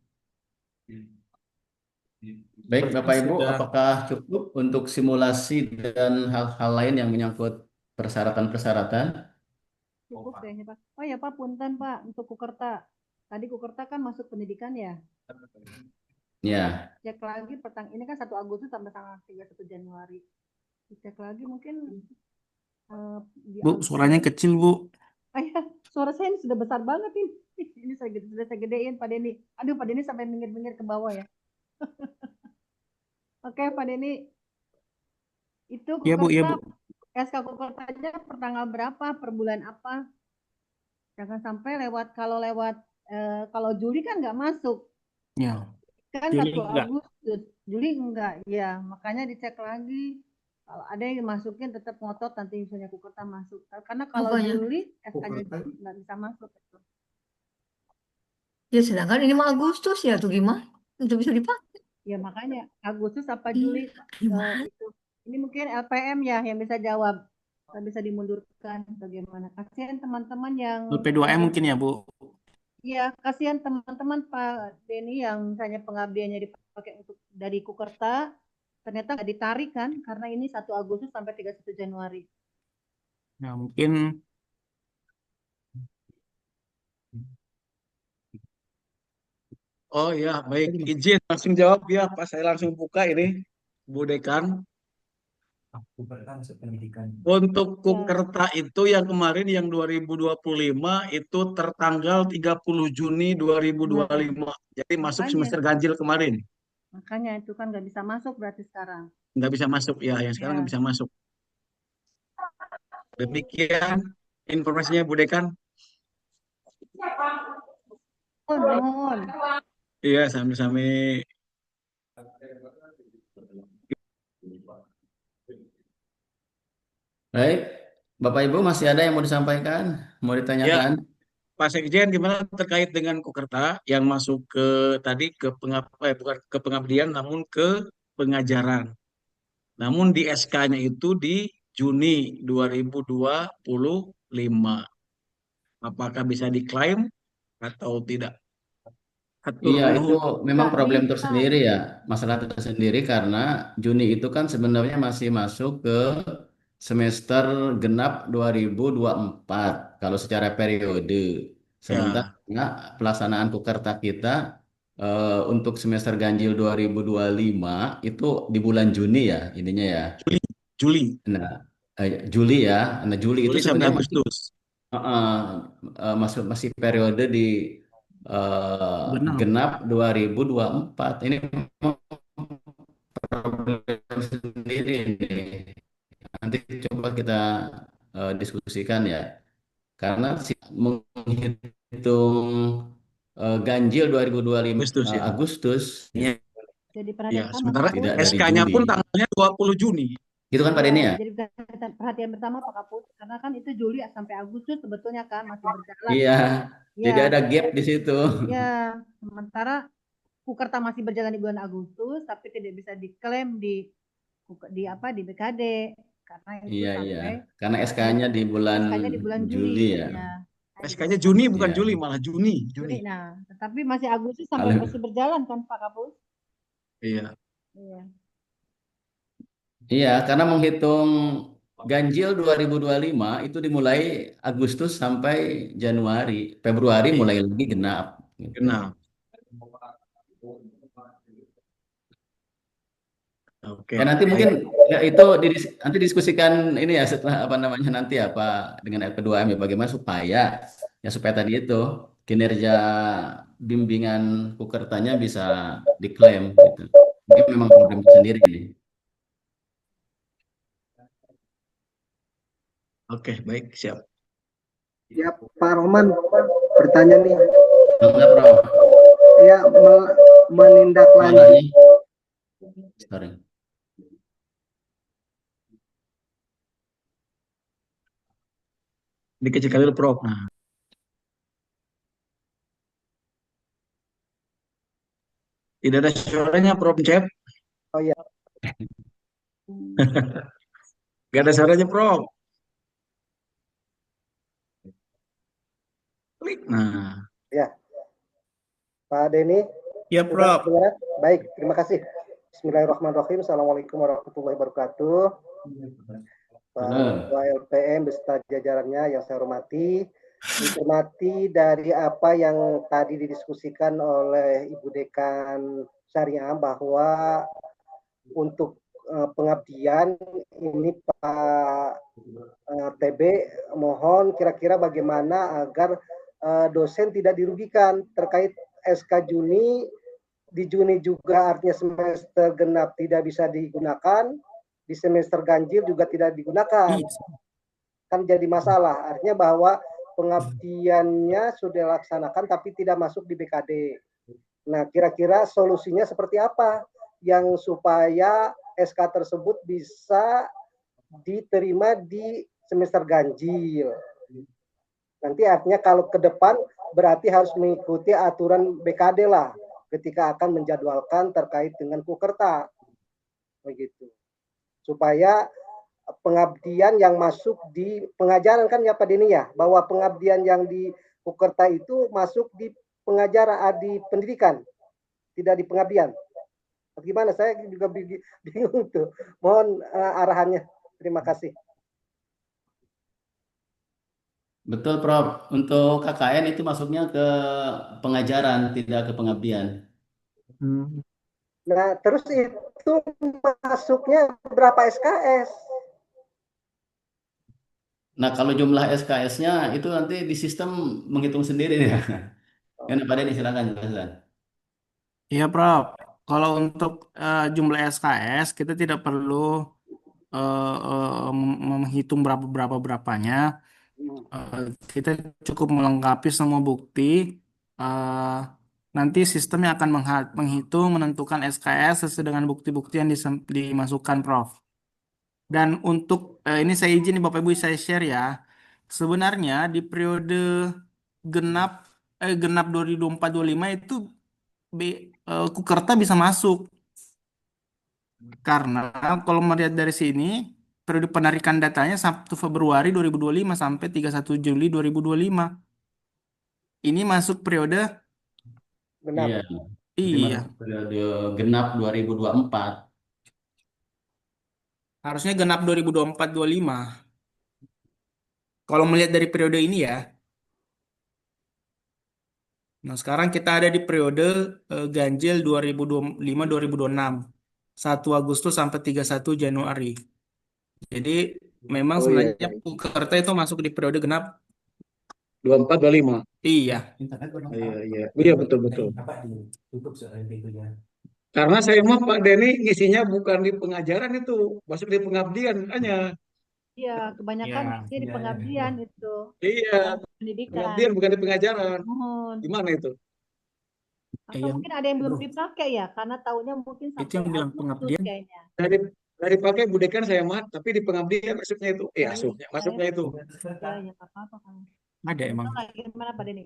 Baik, Sepertinya Bapak Ibu, sudah. apakah cukup untuk simulasi dan hal-hal lain yang menyangkut persyaratan-persyaratan? Cukup kayaknya, Pak. Oh ya, Pak, punten, Pak, untuk Kukerta. Tadi Kukerta kan masuk pendidikan ya. Ya, Cek lagi ini kan 1 Agustus sampai tanggal 31 Januari. Dicek lagi mungkin di Bu, suaranya kecil, Bu. ya, suara saya ini sudah besar banget ini. Ini sudah saya gedein Pak Denny. Aduh, Pak Denny sampai minggir-minggir ke bawah ya. Oke, Pak Denny. Itu Iya, Bu, iya, Bu. SK Kukertanya per tanggal berapa, per bulan apa? Jangan sampai kalau Juli kan nggak masuk. Ya. Kan Juli 1 enggak. Agustus. Juli enggak. Ya, makanya dicek lagi. Kalau ada yang masukin tetap ngotot nanti misalnya Kukerta masuk. Karena kalau Juli SK-nya nggak bisa masuk. Ya sedangkan ini mah Agustus ya tuh gimana? Untuk bisa dipakai. Ya makanya Agustus apa Juli itu. Ini mungkin LPM ya yang bisa jawab. Bisa dimundurkan bagaimana. Kasihan teman-teman yang LP2M mungkin ya, Bu. Iya, kasihan teman-teman Pak Denny yang misalnya pengabdiannya dipakai untuk dari Kukerta, ternyata nggak ditarik kan, karena ini 1 Agustus sampai 31 Januari. Ya, mungkin Oh ya, baik. Izin langsung jawab ya, Pak. Saya langsung buka ini, Bu Dekan. Untuk Kukerta itu yang kemarin yang 2025 itu tertanggal 30 Juni 2025. Jadi masuk Makanya. semester ganjil kemarin. Makanya itu kan nggak bisa masuk berarti sekarang. Nggak bisa masuk ya, yang sekarang nggak bisa masuk. Demikian informasinya Bu Dekan. Mohon. Iya, sami-sami. baik. Bapak Ibu masih ada yang mau disampaikan, mau Ya, ditanyakan? Pak Sekjen gimana terkait dengan Kukerta yang masuk ke tadi bukan ke pengabdian namun ke pengajaran. Namun di SK-nya itu di Juni 2020 Apakah bisa diklaim atau tidak? Hatur Iya, itu nuhun. memang Nggak problem bisa. tersendiri ya, masalah tersendiri karena Juni itu kan sebenarnya masih masuk ke semester genap 2024 kalau secara periode. Ya, Sementara pelaksanaan Kukerta kita untuk semester ganjil 2025 itu di bulan Juni ya, ininya ya. Juli, Juli, Nah, Juli ya. Nah, Juli itu Juli sampai sebenarnya masih Agustus. uh, masih periode di Genap. genap 2024. Ini problem sendiri ini. Nanti coba kita diskusikan ya. Karena menghitung ganjil 2025 Agustus ya. Agustus Jadi Ya, perhatian pertama sementara Pak Kapus. tidak dari SK-nya Juli. pun tanggalnya 20 Juni. Itu kan Pak Denny ya? Jadi perhatian pertama Pak Kapus, karena kan itu Juli sampai Agustus sebetulnya kan masih berjalan. Iya. Jadi Ya, ada gap di situ. ya. Sementara Kukerta masih berjalan di bulan Agustus, tapi tidak bisa diklaim di BKD karena itu Iya, iya. sampai Karena SK-nya di bulan SK-nya di bulan Juli Juli. ya. Ya. SK-nya Juni bukan Iya. Juli, malah Juni. Juni. Nah, tetapi masih Agustus sampai Kalau- masih berjalan kan Pak Kapus? Iya. Iya. Iya, karena menghitung ganjil 2025 itu dimulai Agustus sampai Januari. Februari Iya. mulai lagi genap. Gitu. Genap. Oke. Ya nanti mungkin ya, itu nanti diskusikan ini ya setelah apa namanya nanti apa dengan LP2M ya bagaimana supaya tadi itu kinerja bimbingan Kukertanya bisa diklaim gitu. Ini memang problem sendiri ini. Oke, baik, siap. Ya, Pak Roman, bertanya nih. Enggak, Bro. Ya, menindaklanjuti. Sorry. Dikecilkan dulu, Prof. Nah. Tidak ada suaranya, Prof. Cep. Oh iya. Gak ada suaranya, Prof. Klik. Nah. Ya. Pak Denny. Ya, Prof. Baik, terima kasih. Bismillahirrahmanirrahim. Assalamualaikum warahmatullahi wabarakatuh. Pak Ketua LPM beserta jajarannya yang saya hormati, dicermati dari apa yang tadi didiskusikan oleh Ibu Dekan Syariah bahwa untuk pengabdian ini Pak TB mohon kira-kira bagaimana agar dosen tidak dirugikan terkait SK Juni. Di Juni juga artinya semester genap tidak bisa digunakan, di semester ganjil juga tidak digunakan. Kan jadi masalah, artinya bahwa pengabdiannya sudah dilaksanakan tapi tidak masuk di BKD. Nah, kira-kira solusinya seperti apa yang supaya SK tersebut bisa diterima di semester ganjil? Nanti artinya kalau ke depan berarti harus mengikuti aturan BKD lah ketika akan menjadwalkan terkait dengan Kukerta. Begitu. Supaya pengabdian yang masuk di pengajaran kan ya Pak Dini ya, bahwa pengabdian yang di Kukerta itu masuk di pengajaran, di pendidikan, tidak di pengabdian. Bagaimana? Saya juga bingung tuh. Mohon arahannya. Terima kasih. Betul, Prof. Untuk KKN itu masuknya ke pengajaran, tidak ke pengabdian. Nah, terus itu masuknya berapa SKS? Nah, kalau jumlah SKS-nya itu nanti di sistem menghitung sendiri ya. Ya, Pak Denny silakan jelaskan. Iya, Prof. Kalau untuk jumlah SKS, kita tidak perlu menghitung berapanya. Kita cukup melengkapi semua bukti. Nanti sistemnya akan menghitung, menentukan SKS sesuai dengan bukti-bukti yang dimasukkan, Prof. Dan untuk ini saya izin Bapak Ibu saya share ya. Sebenarnya di periode genap 2024-2025 itu Kukerta bisa masuk. Karena kalau melihat dari sini periode penarikan datanya 1 Februari 2025 sampai 31 Juli 2025. Ini masuk periode Genap. Iya. Jadi iya, masuk periode genap 2024. harusnya genap 2024-25. Kalau melihat dari periode ini ya. Nah, sekarang kita ada di periode ganjil 2025-2026. 1 Agustus sampai 31 Januari. Jadi memang Oh iya, sebenarnya Pukerta itu masuk di periode genap. 24, 25. Iya. Iya, iya. Iya, betul, betul. Karena saya mah Pak Denny ngisinya bukan di pengajaran itu, masuk di pengabdian hanya. Iya, kebanyakan Ya. dia di pengabdian itu, Iya, bukan pendidikan. pengabdian bukan di pengajaran. Mohon. Gimana itu? Atau mungkin ada yang belum dipakai ya, karena tahunya mungkin Itu sampai yang bilang Agustus pengabdian. kayaknya. Dari pakai budekan saya mah, tapi di pengabdian masuknya itu. Iya, Masuknya itu. Ya, ya apa-apa kan. Ada emang. Tahu nggak gimana Pak Denny?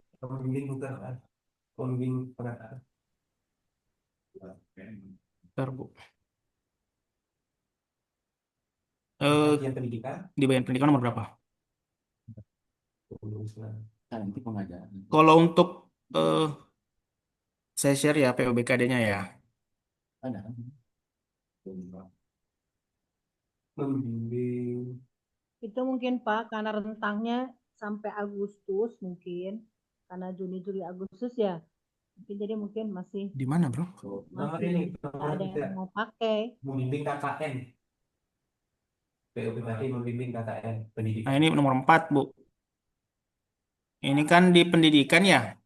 Bentar, Bu. Di bagian pendidikan nomor berapa? Nanti pengajaran. Kalau untuk saya share ya PUBKD-nya ya. Ada. Itu mungkin Pak, karena rentangnya sampai Agustus mungkin, karena Juni, Juli, Agustus ya. Mungkin jadi mungkin masih Di mana, Bro? masih ada yang mau pakai. Membimbing KKN. PUBKD membimbing KKN pendidikan. Nah, ini nomor 4, Bu. Ini kan di pendidikan ya.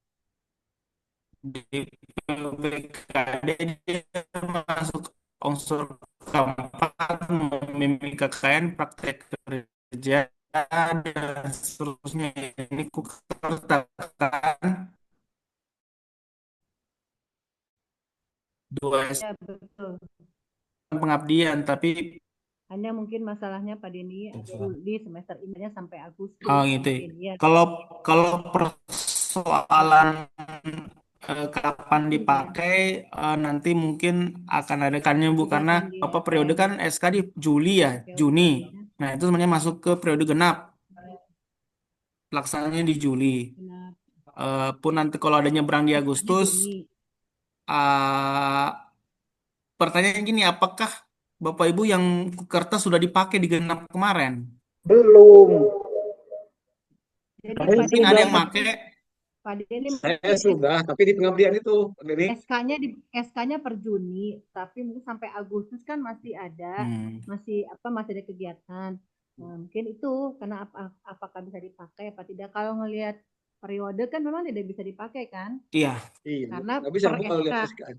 Di PUBKD dia masuk unsur keempat, membimbing KKN, praktek kerja, dan seterusnya. Ini ku katakan 2 Ya, betul. pengabdian, tapi Hanya mungkin masalahnya Pak Denny di semester ini sampai Agustus. gitu. Mungkin, ya. Kalau persoalan kapan dipakai nanti mungkin akan ada kannya Bu, karena apa periode kan SK di Juli ya, Juni. Nah, itu sebenarnya masuk ke periode genap. Pelaksananya di Juli. Pun nanti kalau ada nyebrang di Agustus, pertanyaan gini, apakah Bapak Ibu yang Kukerta sudah dipakai di genap kemarin? Belum. Jadi Mungkin Pak ada Denny, yang pakai. Pak Denny Saya sudah, tapi di pengabdian itu, Pak Denny. SK-nya per Juni, tapi mungkin sampai Agustus kan masih ada, masih ada kegiatan. Nah, mungkin itu karena apakah bisa dipakai apa tidak? Kalau ngelihat periode kan memang tidak bisa dipakai kan? Iya. Karena Nggak bisa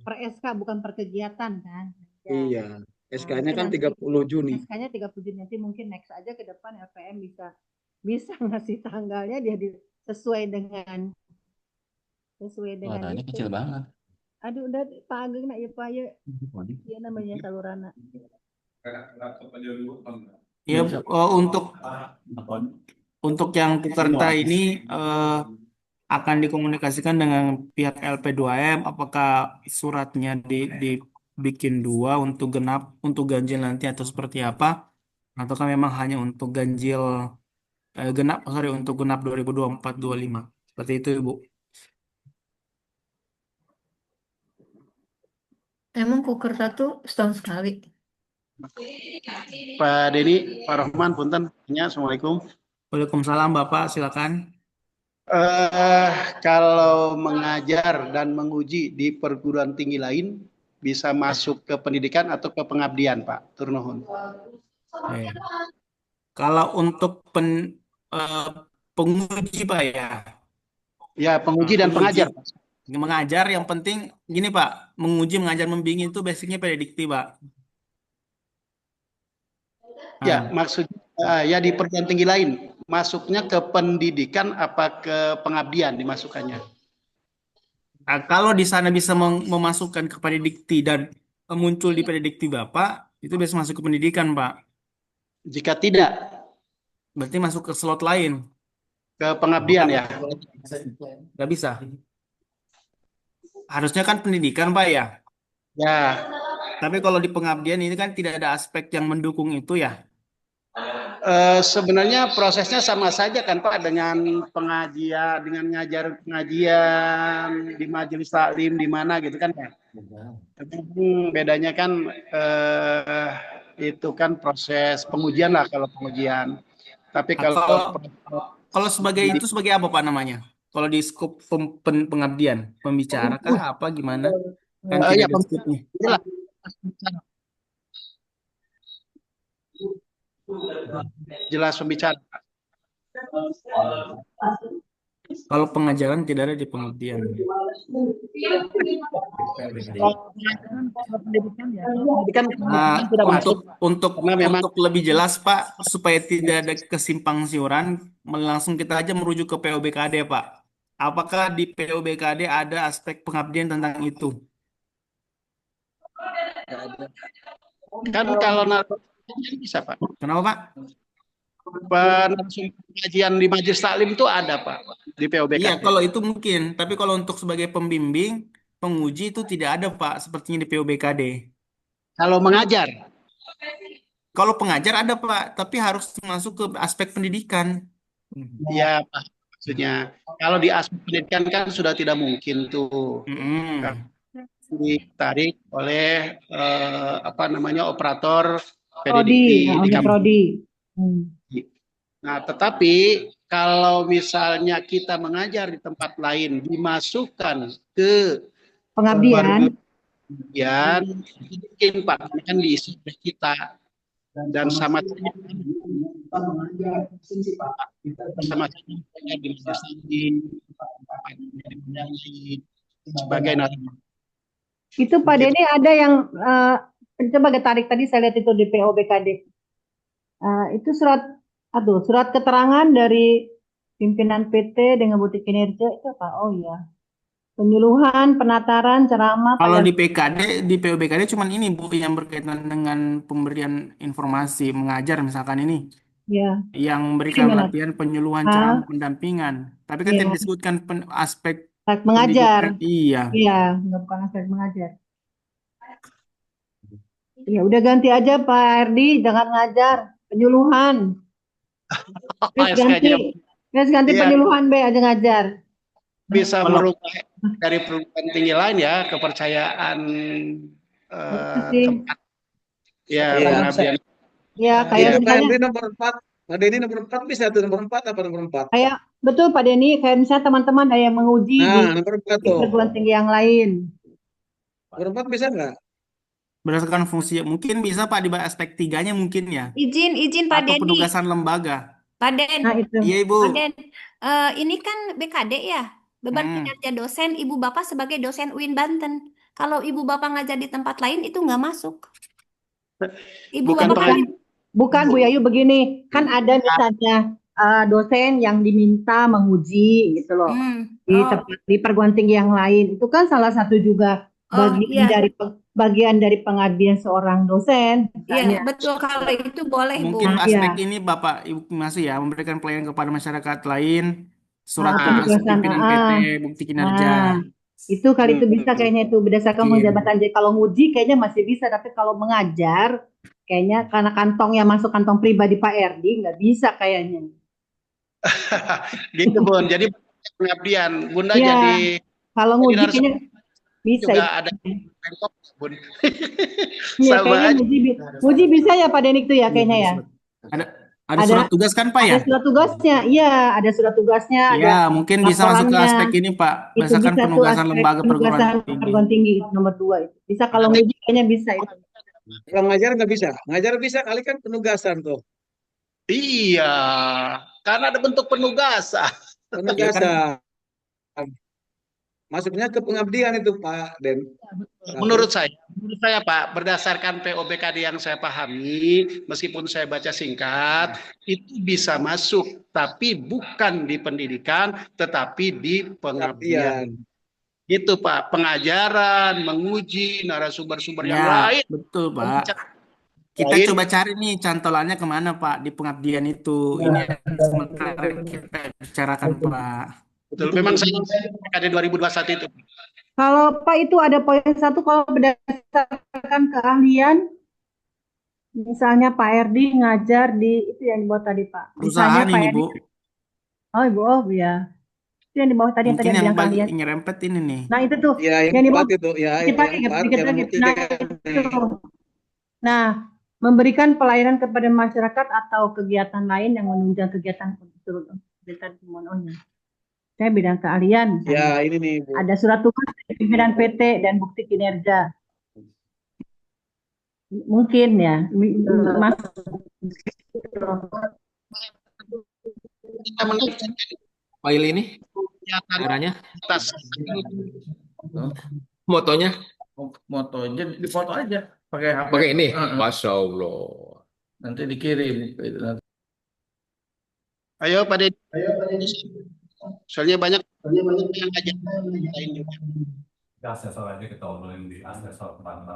per SK bukan per kegiatan kan? Iya. SK-nya Mungkin kan nanti 30 Juni. SK-nya 30 Juni, nanti mungkin next aja ke depan LPM bisa ngasih tanggalnya dia sesuai dengan Suaranya itu. kecil banget. Aduh, udah Pak Ageng nak ya Pak ya. Iya namanya salurana. Ya, untuk yang Kukerta ini akan dikomunikasikan dengan pihak LP2M, apakah suratnya dibikin 2 untuk genap, untuk ganjil nanti atau seperti apa, ataukah memang hanya untuk ganjil untuk genap 2024-25. Seperti itu, Ibu. Emang Kukerta tuh setahun sekali. Pak Denny, Pak Rahman, punten. Assalamualaikum. Waalaikumsalam, Bapak. Silakan. Kalau mengajar dan menguji di perguruan tinggi lain, bisa masuk ke pendidikan atau ke pengabdian, Pak? Turnuhun. Kalau untuk penguji, Pak ya? Ya, penguji dan pengajar. Mengajar yang penting gini Pak, menguji, mengajar, membimbing itu basicnya prediktif Pak. Ya, maksudnya ya di perguruan tinggi lain, masuknya ke pendidikan apa ke pengabdian dimasukkannya? Nah, kalau di sana bisa memasukkan ke prediktif dan muncul di prediktif Bapak, itu bisa masuk ke pendidikan Pak. Jika tidak, berarti masuk ke slot lain. Ke pengabdian ya? Nggak bisa. Harusnya kan pendidikan Pak ya? Ya. Tapi kalau di pengabdian ini kan tidak ada aspek yang mendukung itu ya? Sebenarnya prosesnya sama saja kan Pak dengan pengajian, dengan ngajar pengajian di majelis taklim di mana gitu kan Pak. Bedanya kan itu kan proses pengujian lah kalau pengujian. Tapi Kalau kalau sebagai itu sebagai apa Pak namanya? Kalau di skop pengabdian, pembicara kah apa gimana? Kan tidak ya ada skupnya. jelas. Jelas pembicara. Kalau pengajaran tidak ada di pengabdian. Nah, untuk lebih jelas Pak, supaya tidak ada kesimpang siuran, langsung kita aja merujuk ke POBKD Pak. Apakah di POBKD ada aspek pengabdian tentang itu? Kan kalau bisa Pak. Kenapa Pak? Pengajian di majelis taklim itu ada Pak di POBKD. Iya, kalau itu mungkin. Tapi kalau untuk sebagai pembimbing, penguji itu tidak ada Pak, sepertinya di POBKD. Kalau mengajar? Kalau pengajar ada Pak, tapi harus masuk ke aspek pendidikan. Iya Pak, maksudnya kalau di aspek pendidikan kan sudah tidak mungkin tuh. Ditarik oleh operator PDDI di kampus. Nah, tetapi kalau misalnya kita mengajar di tempat lain dimasukkan ke pengabdian, mungkin Pak kan diisi oleh kita dan sama sebagai narasumber. Itu Pak Denny ada yang coba tarik tadi saya lihat itu di POBKD. Itu surat keterangan dari pimpinan PT dengan bukti kinerja itu apa? Oh iya. Penyuluhan, penataran, ceramah. Kalau di POBKD cuman ini Bu yang berkaitan dengan pemberian informasi, mengajar misalkan ini. Ya. Yang memberikan latihan penyuluhan, ceramah, pendampingan. Tapi kan tidak disebutkan aspek mengajar. Iya. Iya, bukan aspek mengajar. Ya udah ganti aja Pak Erdi, jangan ngajar, penyuluhan. Terus ganti penyuluhan aja ngajar. Bisa merubah dari perguruan tinggi lain ya kepercayaan tempat pengabdian. Ya kayak misalnya nomor 4. Pak Denny nomor 4 bisa tuh nomor 4 apa nomor 4? Kayak betul Pak Denny, kayak misalnya teman-teman ada yang menguji di perguruan tinggi yang lain. Nomor 4 bisa nggak? Berdasarkan fungsi, mungkin bisa Pak di aspek 3-nya mungkin ya. Izin Pak Denny. Atau penugasan lembaga. Pak Den, Iya Ibu. Pak Den, ini kan BKD ya, beban kinerja dosen, Ibu Bapak sebagai dosen UIN Banten. Kalau Ibu Bapak ngajar di tempat lain itu nggak masuk. Bukan Bu Yayu begini, kan ada misalnya dosen yang diminta menguji gitu loh di perguruan tinggi yang lain. Itu kan salah satu juga bagian dari pengabdian seorang dosen. Iya, betul. Kalau itu boleh, Bu. Mungkin aspek ini Bapak Ibu masih ya memberikan pelayanan kepada masyarakat lain, surat tugas pimpinan PT, bukti kinerja. Itu kali itu bisa kayaknya itu berdasarkan jabatan. Jadi kalau nguji kayaknya masih bisa, tapi kalau mengajar kayaknya karena kantongnya masuk kantong pribadi Pak Erdi nggak bisa kayaknya. Gitu Bun. Jadi pengabdian Bunda jadi kalau nguji kayaknya bisa juga ya. ada Pemkop Bun. Iya kayaknya nguji bisa ya Pak Denik tuh ya kayaknya ya. Ada surat tugas kan Pak ya? Ada surat tugasnya, iya ada surat tugasnya. Ya mungkin bisa masuk ke aspek ini Pak, berdasarkan penugasan lembaga perguruan tinggi nomor 2 itu. Bisa kalau nguji kayaknya bisa itu. Kalau ngajar nggak bisa, ngajar bisa kali kan penugasan tuh. Iya, karena ada bentuk penugasan. Penugasan. Masuknya ke pengabdian itu Pak Den. Menurut saya Pak, berdasarkan POBKD yang saya pahami, meskipun saya baca singkat, itu bisa masuk, tapi bukan di pendidikan, tetapi di pengabdian. Itu Pak, pengajaran, menguji narasumber-sumber yang lain. Betul Pak. Kita coba cari nih cantolannya kemana Pak di pengabdian itu. Ini sementara kita bicarakan Pak. Betul, memang saya PKD 2021 itu. Kalau Pak itu ada poin 1 kalau berdasarkan keahlian Misalnya Pak Erdi ngajar di itu yang di bawah tadi Pak. Misalnya Perusahaan Pak ini, Erdi, Bu. oh Ibu, oh ya. Itu yang di bawah tadi yang Mungkin tadi yang bilang kalian. nyerempet ini nih. Nah itu tuh, Ya, yang yang di bawah empat itu, ya, dikit lagi, yang empat, dikit yang lagi. nomor Nah tiga itu. nih. Nah, memberikan pelayanan kepada masyarakat atau kegiatan lain yang menunjang kegiatan pemohonnya. Saya bidang keahlian Ya, misalnya. ini nih, Bu. Ada surat tugas dari pimpinan PT dan bukti kinerja. Mungkin ya, Mas. Kita menunjukkan File ini kegiatan caranya, atas motonya Motonya di foto aja pakai HP. pakai ini. Masya Allah. Nanti dikirim. Ayo Pak Deddy. Soalnya banyak yang ngajak lain juga.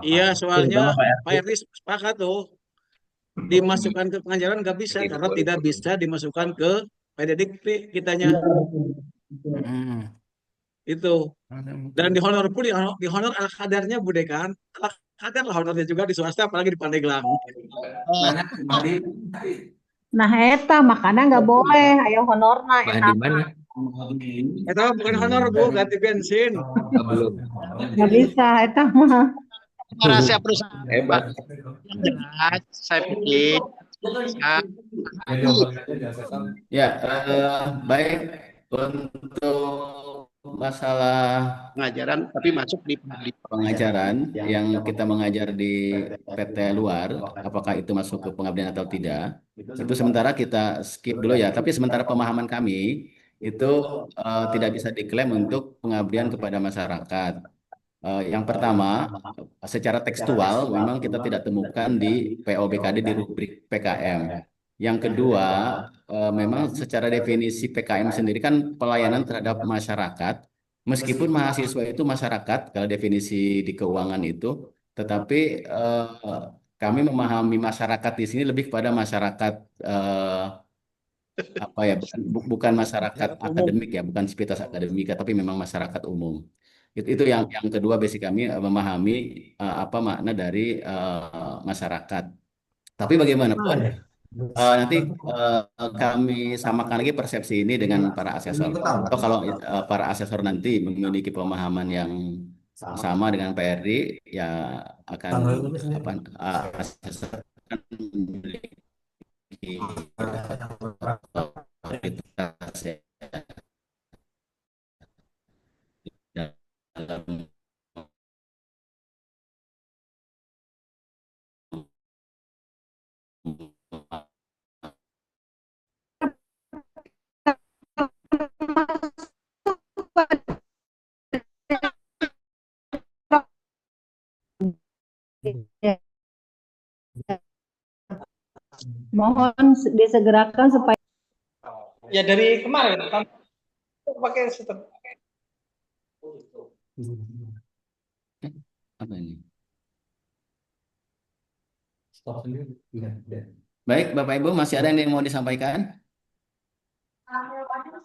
Iya, soalnya Pak RT sepakat tuh dimasukkan ke pengajaran nggak bisa karena tidak bisa dimasukkan ke pedagogik kitanya itu. Dan di honor pun di honor ala kadarnya Bude kan, ala kadar lah honornya juga di swasta apalagi di Pandeglang. Nah, eta makanya nggak boleh, ayo honorna Bahan enak. di mana? Itu bukan honor Bu, ganti bensin. Belum. Nggak bisa, eta mah. Rahasia perusahaan Hebat. yang jelas, saya pikir Ya, baik untuk masalah pengajaran tapi masuk di pengajaran yang kita mengajar di PT luar, apakah itu masuk ke pengabdian atau tidak, itu sementara kita skip dulu ya. Tapi sementara pemahaman kami itu tidak bisa diklaim untuk pengabdian kepada masyarakat. Yang pertama, secara tekstual memang kita tidak temukan di POBKD di rubrik PKM. Yang kedua, memang secara definisi PKM sendiri kan pelayanan terhadap masyarakat. Meskipun mahasiswa itu masyarakat, kalau definisi di keuangan itu, tetapi kami memahami masyarakat di sini lebih pada masyarakat apa ya, bukan masyarakat akademik ya, bukan sivitas akademika, tapi memang masyarakat umum. Itu yang kedua, basic kami memahami apa makna dari masyarakat. Tapi bagaimanapun nanti kami samakan lagi persepsi ini dengan para asesor. Atau kalau para asesor nanti memiliki pemahaman yang sama dengan PRD, ya akan apa asesor akan memiliki otoritas ya, dalam Mohon disegerakan supaya Ya dari kemarin kan pakai sistem. apa ini? Baik, Bapak Ibu, masih ada yang mau disampaikan?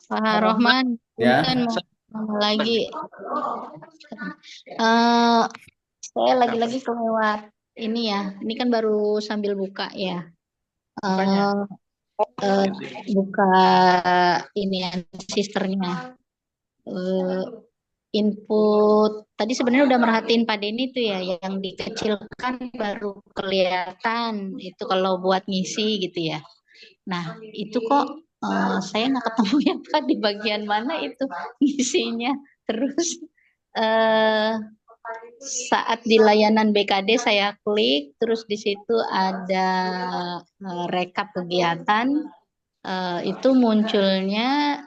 Pak Rohman, Ya. mau lagi. Saya lagi-lagi kelewat ini ya. Ini kan baru sambil buka ya. Buka ini ya, sisternya. Input tadi sebenarnya udah merhatiin Pak Denny tuh ya, yang dikecilkan baru kelihatan itu kalau buat ngisi gitu ya. Nah itu kok saya nggak ketemu ya Pak di bagian mana itu ngisinya. Terus saat di layanan BKD saya klik, terus di situ ada rekap kegiatan, itu munculnya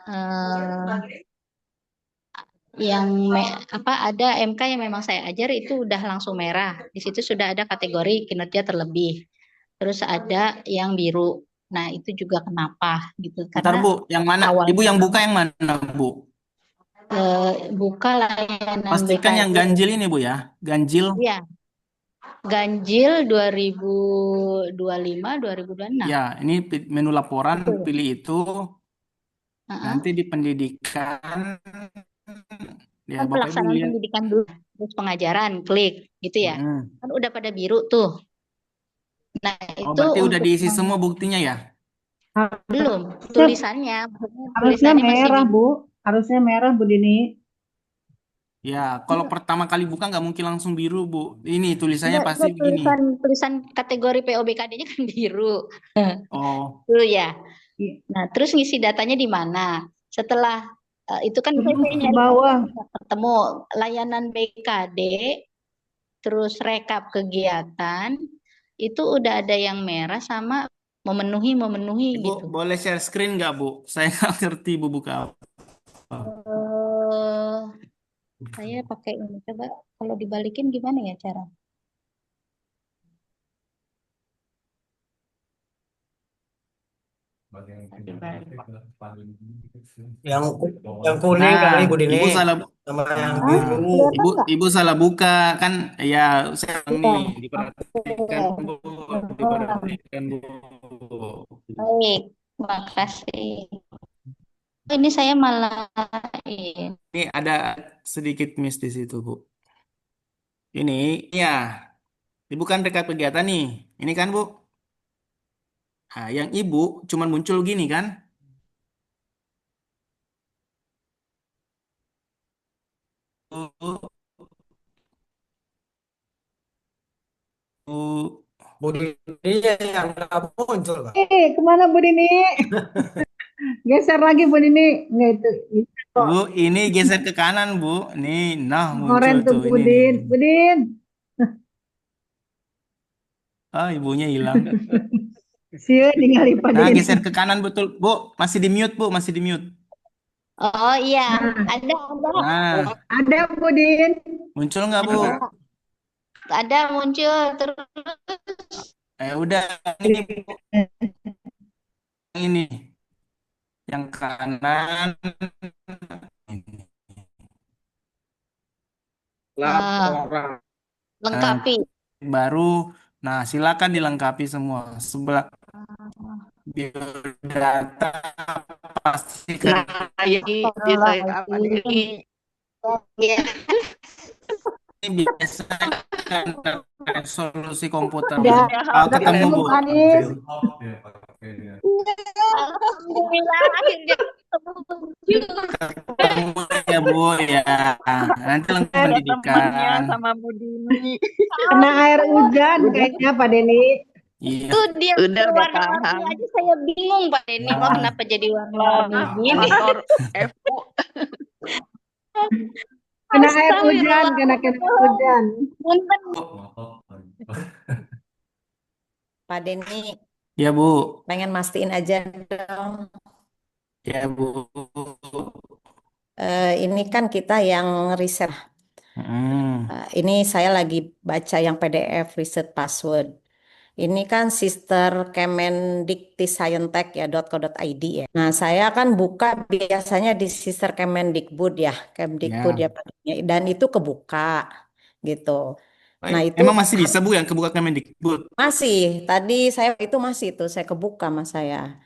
yang ada MK yang memang saya ajar itu udah langsung merah. Di situ sudah ada kategori kinerja terlebih. Terus ada yang biru. Nah, itu juga kenapa gitu. Bentar Karena Bu, yang mana? Ibu yang buka yang mana Bu? Buka layanan Pastikan BKD. yang ganjil ini Bu ya. Ganjil. Iya. Ganjil 2025 2026. Ya, ini menu laporan, pilih itu. Nanti di pendidikan ya Kan Bapak Ibu pelaksanaan lihat. pendidikan dulu, terus pengajaran, klik gitu ya. Kan udah pada biru tuh. Nah, Oh, itu berarti udah untuk diisi semua buktinya ya? belum Harusnya, tulisannya, maksudnya harusnya tulisannya masih merah, di Bu. Harusnya merah, Bu Dini. Ya, kalau pertama kali buka nggak mungkin langsung biru, Bu. Ini tulisannya pasti enggak begini. tulisan kategori POBKD-nya kan biru. Oh, Dulu ya. Iya. Nah, terus ngisi datanya di mana? Setelah itu kan saya Terus ke nyari bawah. nggak ketemu layanan BKD, terus rekap kegiatan, itu udah ada yang merah sama memenuhi Ibu gitu. boleh share screen nggak, Bu? Saya nggak ngerti Bu buka apa. Eh, saya pakai ini. Coba kalau dibalikin gimana ya cara? Yang yang kuning kali Bu Dini Ibu salah sama yang Hah? biru. Kelihatan nggak? Ibu salah buka kan ya saya Iya. nih diperhatikan Bu, diperhatikan Bu. Baik, makasih. Ini saya malah Ini ada sedikit miss di situ, Bu. Ini ya, Ibu kan rekap kegiatan nih. Ini kan, Bu. Nah, yang Ibu cuman muncul gini kan? Bu Dini yang nggak muncul, Pak. Kemana Bu Dini? Geser lagi Bu Dini. Nggak itu. Bu, ini geser ke kanan, Bu. Nih, nah muncul Oren tuh tuh Bu ini nih. Din. Bu Din. Oh, ibunya hilang. Sieu ningali Pak Nah, Din. geser ke kanan betul, Bu. Masih di mute, Bu. Masih di mute. Oh iya, ada. Nah, Ada Bu Din. muncul nggak, Bu? Ada muncul terus. Udah ini, Bu. Ini. Yang kanan. Laporan. Lengkapi. Baru, nah silakan dilengkapi semua. Sebelah biodata pastikan. Nah, ini saya apa ini? Ya. Ini biasa kan resolusi komputer. Udah Ketemu, Bu. Pak Din. Alhamdulillah akhirnya Ketemu ya, Bu, ya. Nanti lengkap pendidikan. sama Bu Dini. Kena air hujan kayaknya Pak Deni. Iya. Itu dia warna-warni aja saya bingung Pak Deni kok kenapa jadi warna-warni gini. Kena air hujan, kena hujan. Punten. Pak Deni, Ya, Bu. pengen mastiin aja dong. Ya, Bu. Ini kan kita yang riset. Ini saya lagi baca yang PDF riset password. Ini kan sister Kemendiktiscientek ya .co.id ya. Nah, saya kan buka biasanya di sister Kemendikbud ya, Kemdikbud ya. Dan itu kebuka gitu. Nah, itu Emang masih bisa, Bu, yang kebuka Kemendikbud? masih. Tadi saya itu masih itu saya kebuka Mas saya.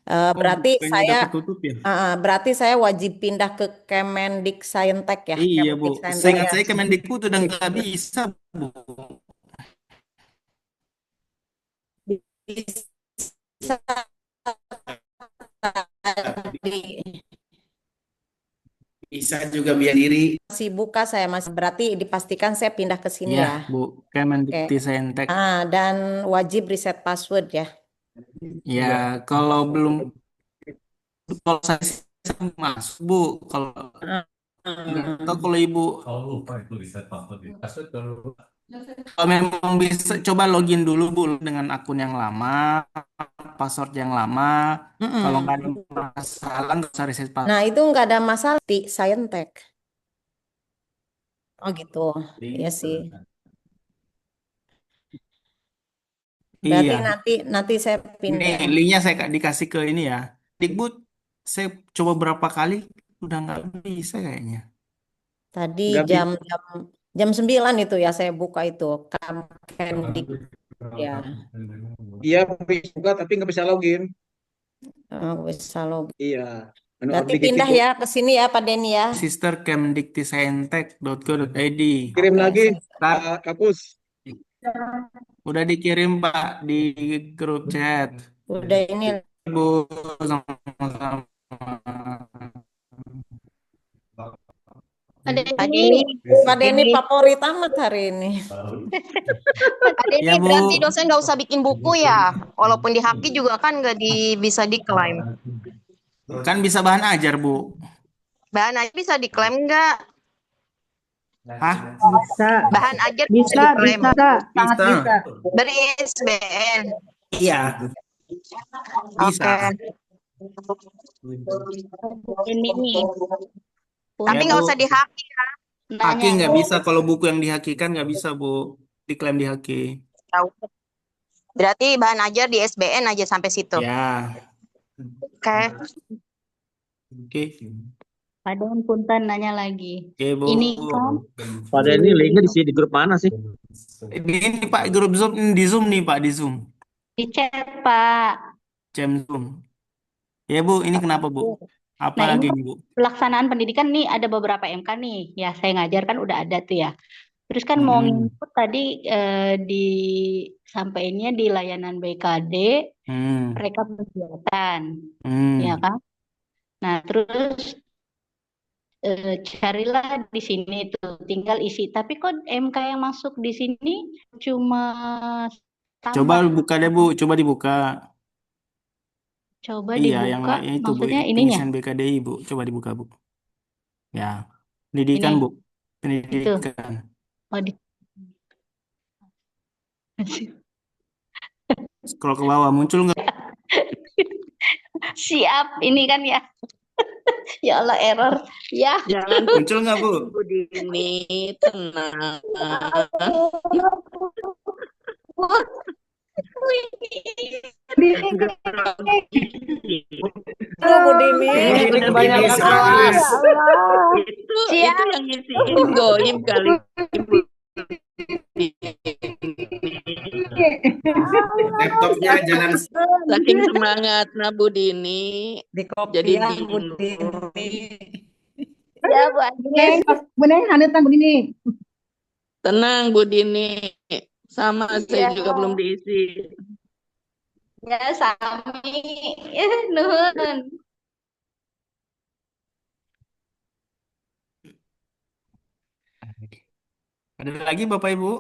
Berarti bukannya udah saya ketutup ya? berarti saya wajib pindah ke Kemendiksaintek ya. Iya, Bu. Kemendiksaintek Seingat ya. saya Kemendikbud udah nggak bisa, Bu. Bisa Bisa juga biar diri. masih buka saya masih berarti dipastikan saya pindah ke sini Ya, ya. Bu. Kemendiktiscientek. Dan wajib reset password ya. Ya, kalau belum, kalau saya masuk, Bu. Kalau atau kalau Ibu lupa itu reset password dulu. kalau memang bisa coba login dulu, Bu, dengan akun yang lama, password yang lama. Kalau nggak ada masalah nggak usah reset password. Nah, itu nggak ada masalah di Scientek. Oh gitu. Iya sih. Berarti Iya. nanti saya Ini pindah. linknya saya dikasih ke ini ya. Dikbud, saya coba berapa kali udah nggak bisa kayaknya. Tadi Nggak jam 9 itu ya saya buka itu Kemdik ya. Iya bisa tapi nggak bisa login. Bisa login. Iya. Berarti pindah ya ke sini ya Pak Denny ya. Sister Kemdiktiscientek.go.id. Kirim lagi Pak Kapus. Udah dikirim Pak di grup chat. Udah ini Ibu sama-sama. Pak Denny favorit amat hari ini. Pak Denny, Ya Bu. berarti dosen nggak usah bikin buku ya? Walaupun dihaki juga kan nggak bisa diklaim. Kan bisa bahan ajar Bu. Bahan aja bisa diklaim nggak? Hah? Bisa. Bahan ajar Bisa, diklaim. bisa, sangat Bisa. bisa. Dari SBN. Iya. Bisa. Ini nih. Tapi Ya, nggak Bu. usah dihaki ya. Haki nggak bisa kalau buku yang dihakikan nggak bisa Bu. Diklaim dihaki. Tahu. Berarti bahan ajar di SBN aja sampai situ. Ya. Oke. Oke. Pak Den Punten nanya lagi. Oke Bu. Ini kan Pak Denny linknya di grup mana sih? Ini Pak grup Zoom di Zoom nih Pak di Zoom. di chat Pak. Jam Zoom. Ya Bu, ini kenapa Bu? Apa Nah, lagi ini kan nih Bu? pelaksanaan pendidikan nih ada beberapa MK nih. Ya, saya ngajar kan udah ada tuh ya. Terus kan mau nginput tadi disampaikannya di layanan BKD mereka kegiatan, ya kan? Nah, terus carilah di sini tuh, tinggal isi. Tapi kok MK yang masuk di sini cuma Coba tambah. buka deh Bu, coba dibuka. Coba Iya, yang dibuka, lainnya itu Bu, maksudnya ininya. pengisian BKDI Bu, coba dibuka Bu. Ya, pendidikan Ini, Bu, pendidikan. oh, Scroll ke bawah, muncul nggak? siap, ini kan ya. Ya Allah, error. Ya. Jangan Muncul nggak Bu? Bu Dini, tenang. Bu Dini, Ini banyak itu kelas. yang ngisiin goib kali. Laptopnya jangan Saking semangat Bu Dini, jadi Bu bingung. Ya, Bu Agnes. Bu Neng, hanetan Bu Nini. Tenang Bu Dini, sama saya Ya. juga belum diisi. Ya, sami. Nuhun. Ada lagi Bapak Ibu?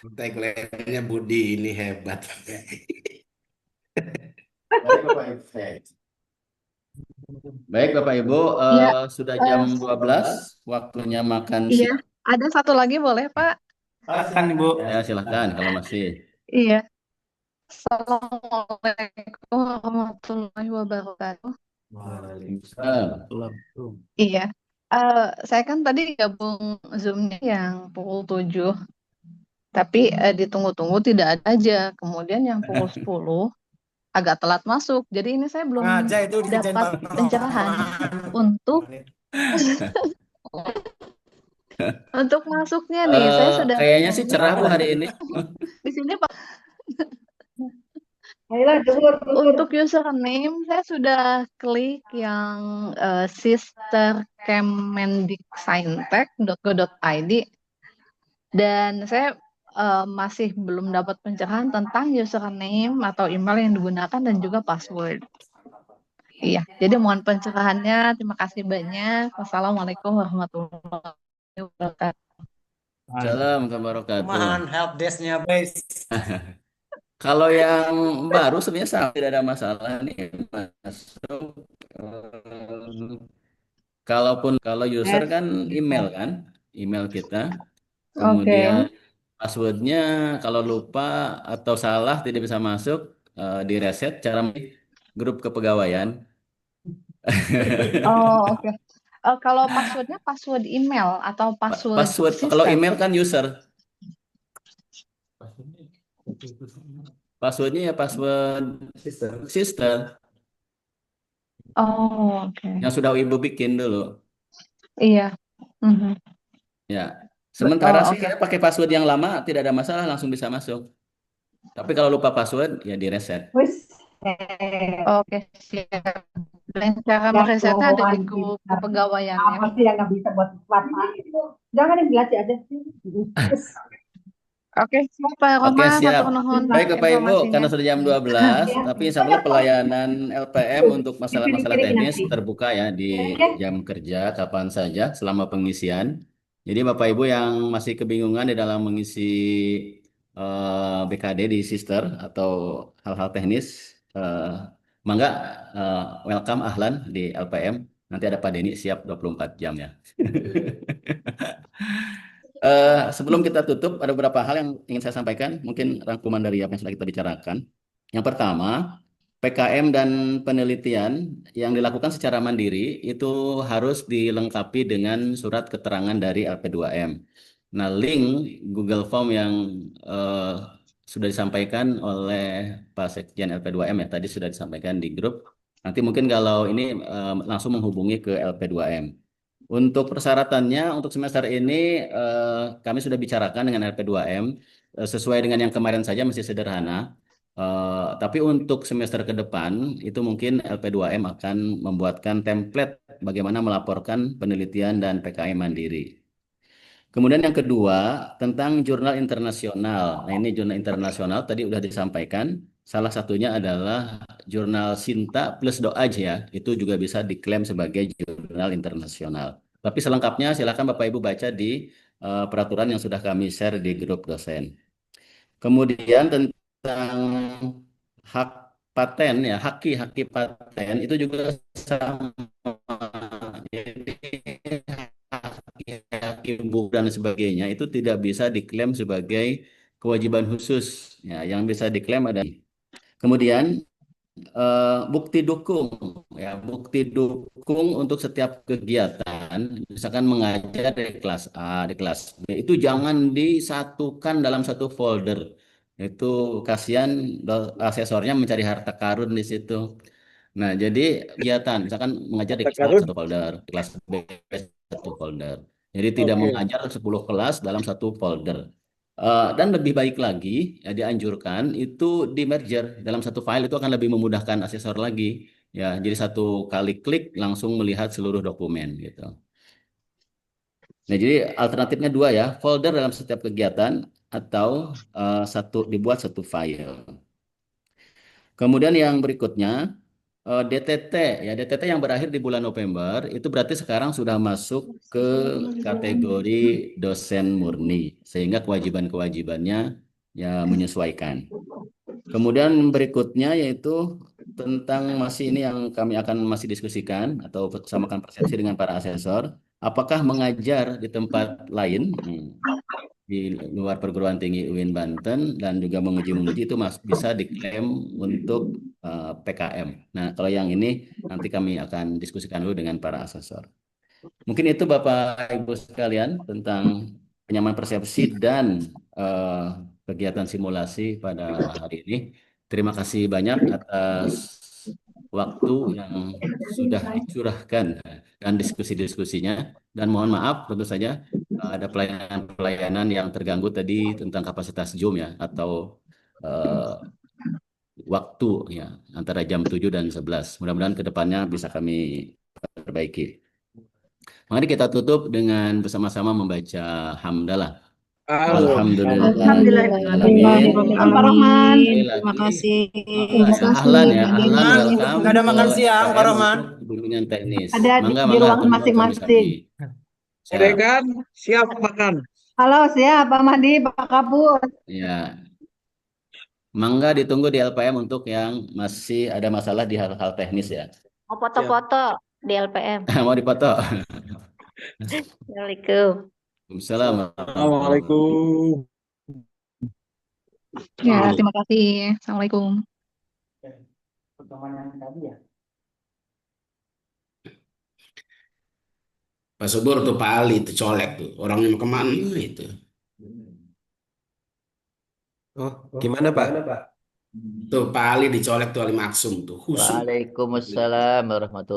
tagline-nya Budi ini hebat. Baik Bapak Ibu. Baik Bapak Ibu, Iya, sudah jam 12, waktunya makan iya. siang. Ada satu lagi boleh, Pak? Silakan Ibu. Ya, silahkan kalau masih. Iya. Assalamualaikum warahmatullahi wabarakatuh. Waalaikumsalam. Iya. Saya kan tadi gabung Zoom-nya yang pukul 7, tapi ditunggu-tunggu tidak ada aja. Kemudian yang pukul 10 agak telat masuk. Jadi ini saya belum Aja itu dikerjain dapat Pak. pencerahan untuk untuk masuknya nih. Saya sudah Kayaknya sih cerah Bu hari ini. di sini Pak. Ayolah, Untuk username saya sudah klik yang sisterkemendiksaintek.go.id dan saya masih belum dapat pencerahan tentang username atau email yang digunakan dan juga password. Iya, jadi mohon pencerahannya. Terima kasih banyak. Wassalamualaikum warahmatullahi wabarakatuh. Assalamualaikum warahmatullahi Cuman wabarakatuh. helpdesk-nya base. Kalau yang baru sebenarnya sama, tidak ada masalah nih masuk. Kalau user kan email kan, email kita. Kemudian passwordnya kalau lupa atau salah tidak bisa masuk, di reset cara grup kepegawaian. Oh, oke. Kalau passwordnya password email atau password Password kalau sistem? email kan user. Passwordnya ya password sister Oh, oke. yang sudah Ibu bikin dulu. Iya. Mhm. Ya. Sementara Oh, sih saya pakai password yang lama tidak ada masalah, langsung bisa masuk. Tapi kalau lupa password ya di reset. Oke, siap. Dan cara meresetnya ada di grup kepegawaiannya. Apa sih yang nggak bisa buat cepat? Jangan yang belajar aja. Oke, siap Pak Oke, Roma, siap. matur nuhun Baik, Bapak Ibu, informasinya. karena sudah jam 12, tapi insya Allah pelayanan LPM untuk masalah-masalah teknis terbuka ya di jam kerja kapan saja selama pengisian. Jadi Bapak Ibu yang masih kebingungan di dalam mengisi BKD di Sister atau hal-hal teknis, mangga welcome ahlan di LPM. Nanti ada Pak Denny siap 24 jam ya. Sebelum kita tutup, ada beberapa hal yang ingin saya sampaikan, mungkin rangkuman dari apa yang sudah kita bicarakan. Yang pertama, PKM dan penelitian yang dilakukan secara mandiri itu harus dilengkapi dengan surat keterangan dari LP2M. Nah, link Google Form yang sudah disampaikan oleh Pak Sekjen LP2M ya, tadi sudah disampaikan di grup. Nanti mungkin kalau ini langsung menghubungi ke LP2M. Untuk persyaratannya untuk semester ini kami sudah bicarakan dengan LP2M sesuai dengan yang kemarin saja masih sederhana. Tapi untuk semester ke depan itu mungkin LP2M akan membuatkan template bagaimana melaporkan penelitian dan PKM mandiri. Kemudian yang kedua tentang jurnal internasional. Nah ini jurnal internasional tadi sudah disampaikan. Salah satunya adalah jurnal Sinta plus Doaj ya. Itu juga bisa diklaim sebagai jurnal internasional. Tapi selengkapnya silakan Bapak Ibu baca di peraturan yang sudah kami share di grup dosen. Kemudian tentang hak paten ya, haki paten itu juga sama. Jadi buku dan sebagainya itu tidak bisa diklaim sebagai kewajiban khusus ya, yang bisa diklaim ada. Kemudian bukti dukung ya, bukti dukung untuk setiap kegiatan misalkan mengajar di kelas A di kelas B itu jangan disatukan dalam satu folder, itu kasihan asesornya mencari harta karun di situ. Nah jadi kegiatan misalkan mengajar di kelas A satu folder, di kelas B satu folder, jadi tidak mengajar 10 kelas dalam satu folder. Dan lebih baik lagi ya dianjurkan itu di merger dalam satu file, itu akan lebih memudahkan asesor lagi ya, jadi satu kali klik langsung melihat seluruh dokumen gitu. Nah jadi alternatifnya dua ya, folder dalam setiap kegiatan atau dibuat satu file. Kemudian yang berikutnya DTT ya, DTT yang berakhir di bulan November itu berarti sekarang sudah masuk ke kategori dosen murni sehingga kewajiban-kewajibannya ya menyesuaikan. Kemudian berikutnya yaitu tentang masih ini yang kami akan masih diskusikan atau samakan persepsi dengan para asesor, apakah mengajar di tempat lain di luar perguruan tinggi UIN Banten dan juga menguji itu bisa diklaim untuk PKM. Nah, kalau yang ini nanti kami akan diskusikan dulu dengan para asesor. Mungkin itu Bapak Ibu sekalian tentang penyamaan persepsi dan kegiatan simulasi pada hari ini. Terima kasih banyak atas waktu yang sudah dicurahkan dan diskusi-diskusinya. Dan mohon maaf tentu saja ada pelayanan-pelayanan yang terganggu tadi tentang kapasitas Zoom ya, atau waktu ya antara jam 7 dan 11. Mudah-mudahan ke depannya bisa kami perbaiki. Mari kita tutup dengan bersama-sama membaca hamdalah. Alhamdulillah. Pak Rahman. Terima kasih. Ahlan ya, ahlan welcome. Nggak ada makan siang, Pak Rahman. Bimbingan teknis. Ada di ruangan masing-masing. Silakan, siap makan. Halo, siap Pak Mandi, Pak Kabur. Ya. Mangga ditunggu di LPM untuk yang masih ada masalah di hal-hal teknis ya. Mau foto-foto di LPM. Mau dipoto. Assalamualaikum. Assalamualaikum. Ya, terima kasih. Assalamualaikum. Pertemuan yang tadi ya. Pak Subur tuh Pak Ali itu colek tuh. Orangnya kemana itu? Oh, gimana Pak? Tuh Pak Ali dicolek tuh Ali Maksum tuh. Waalaikumsalam warahmatullahi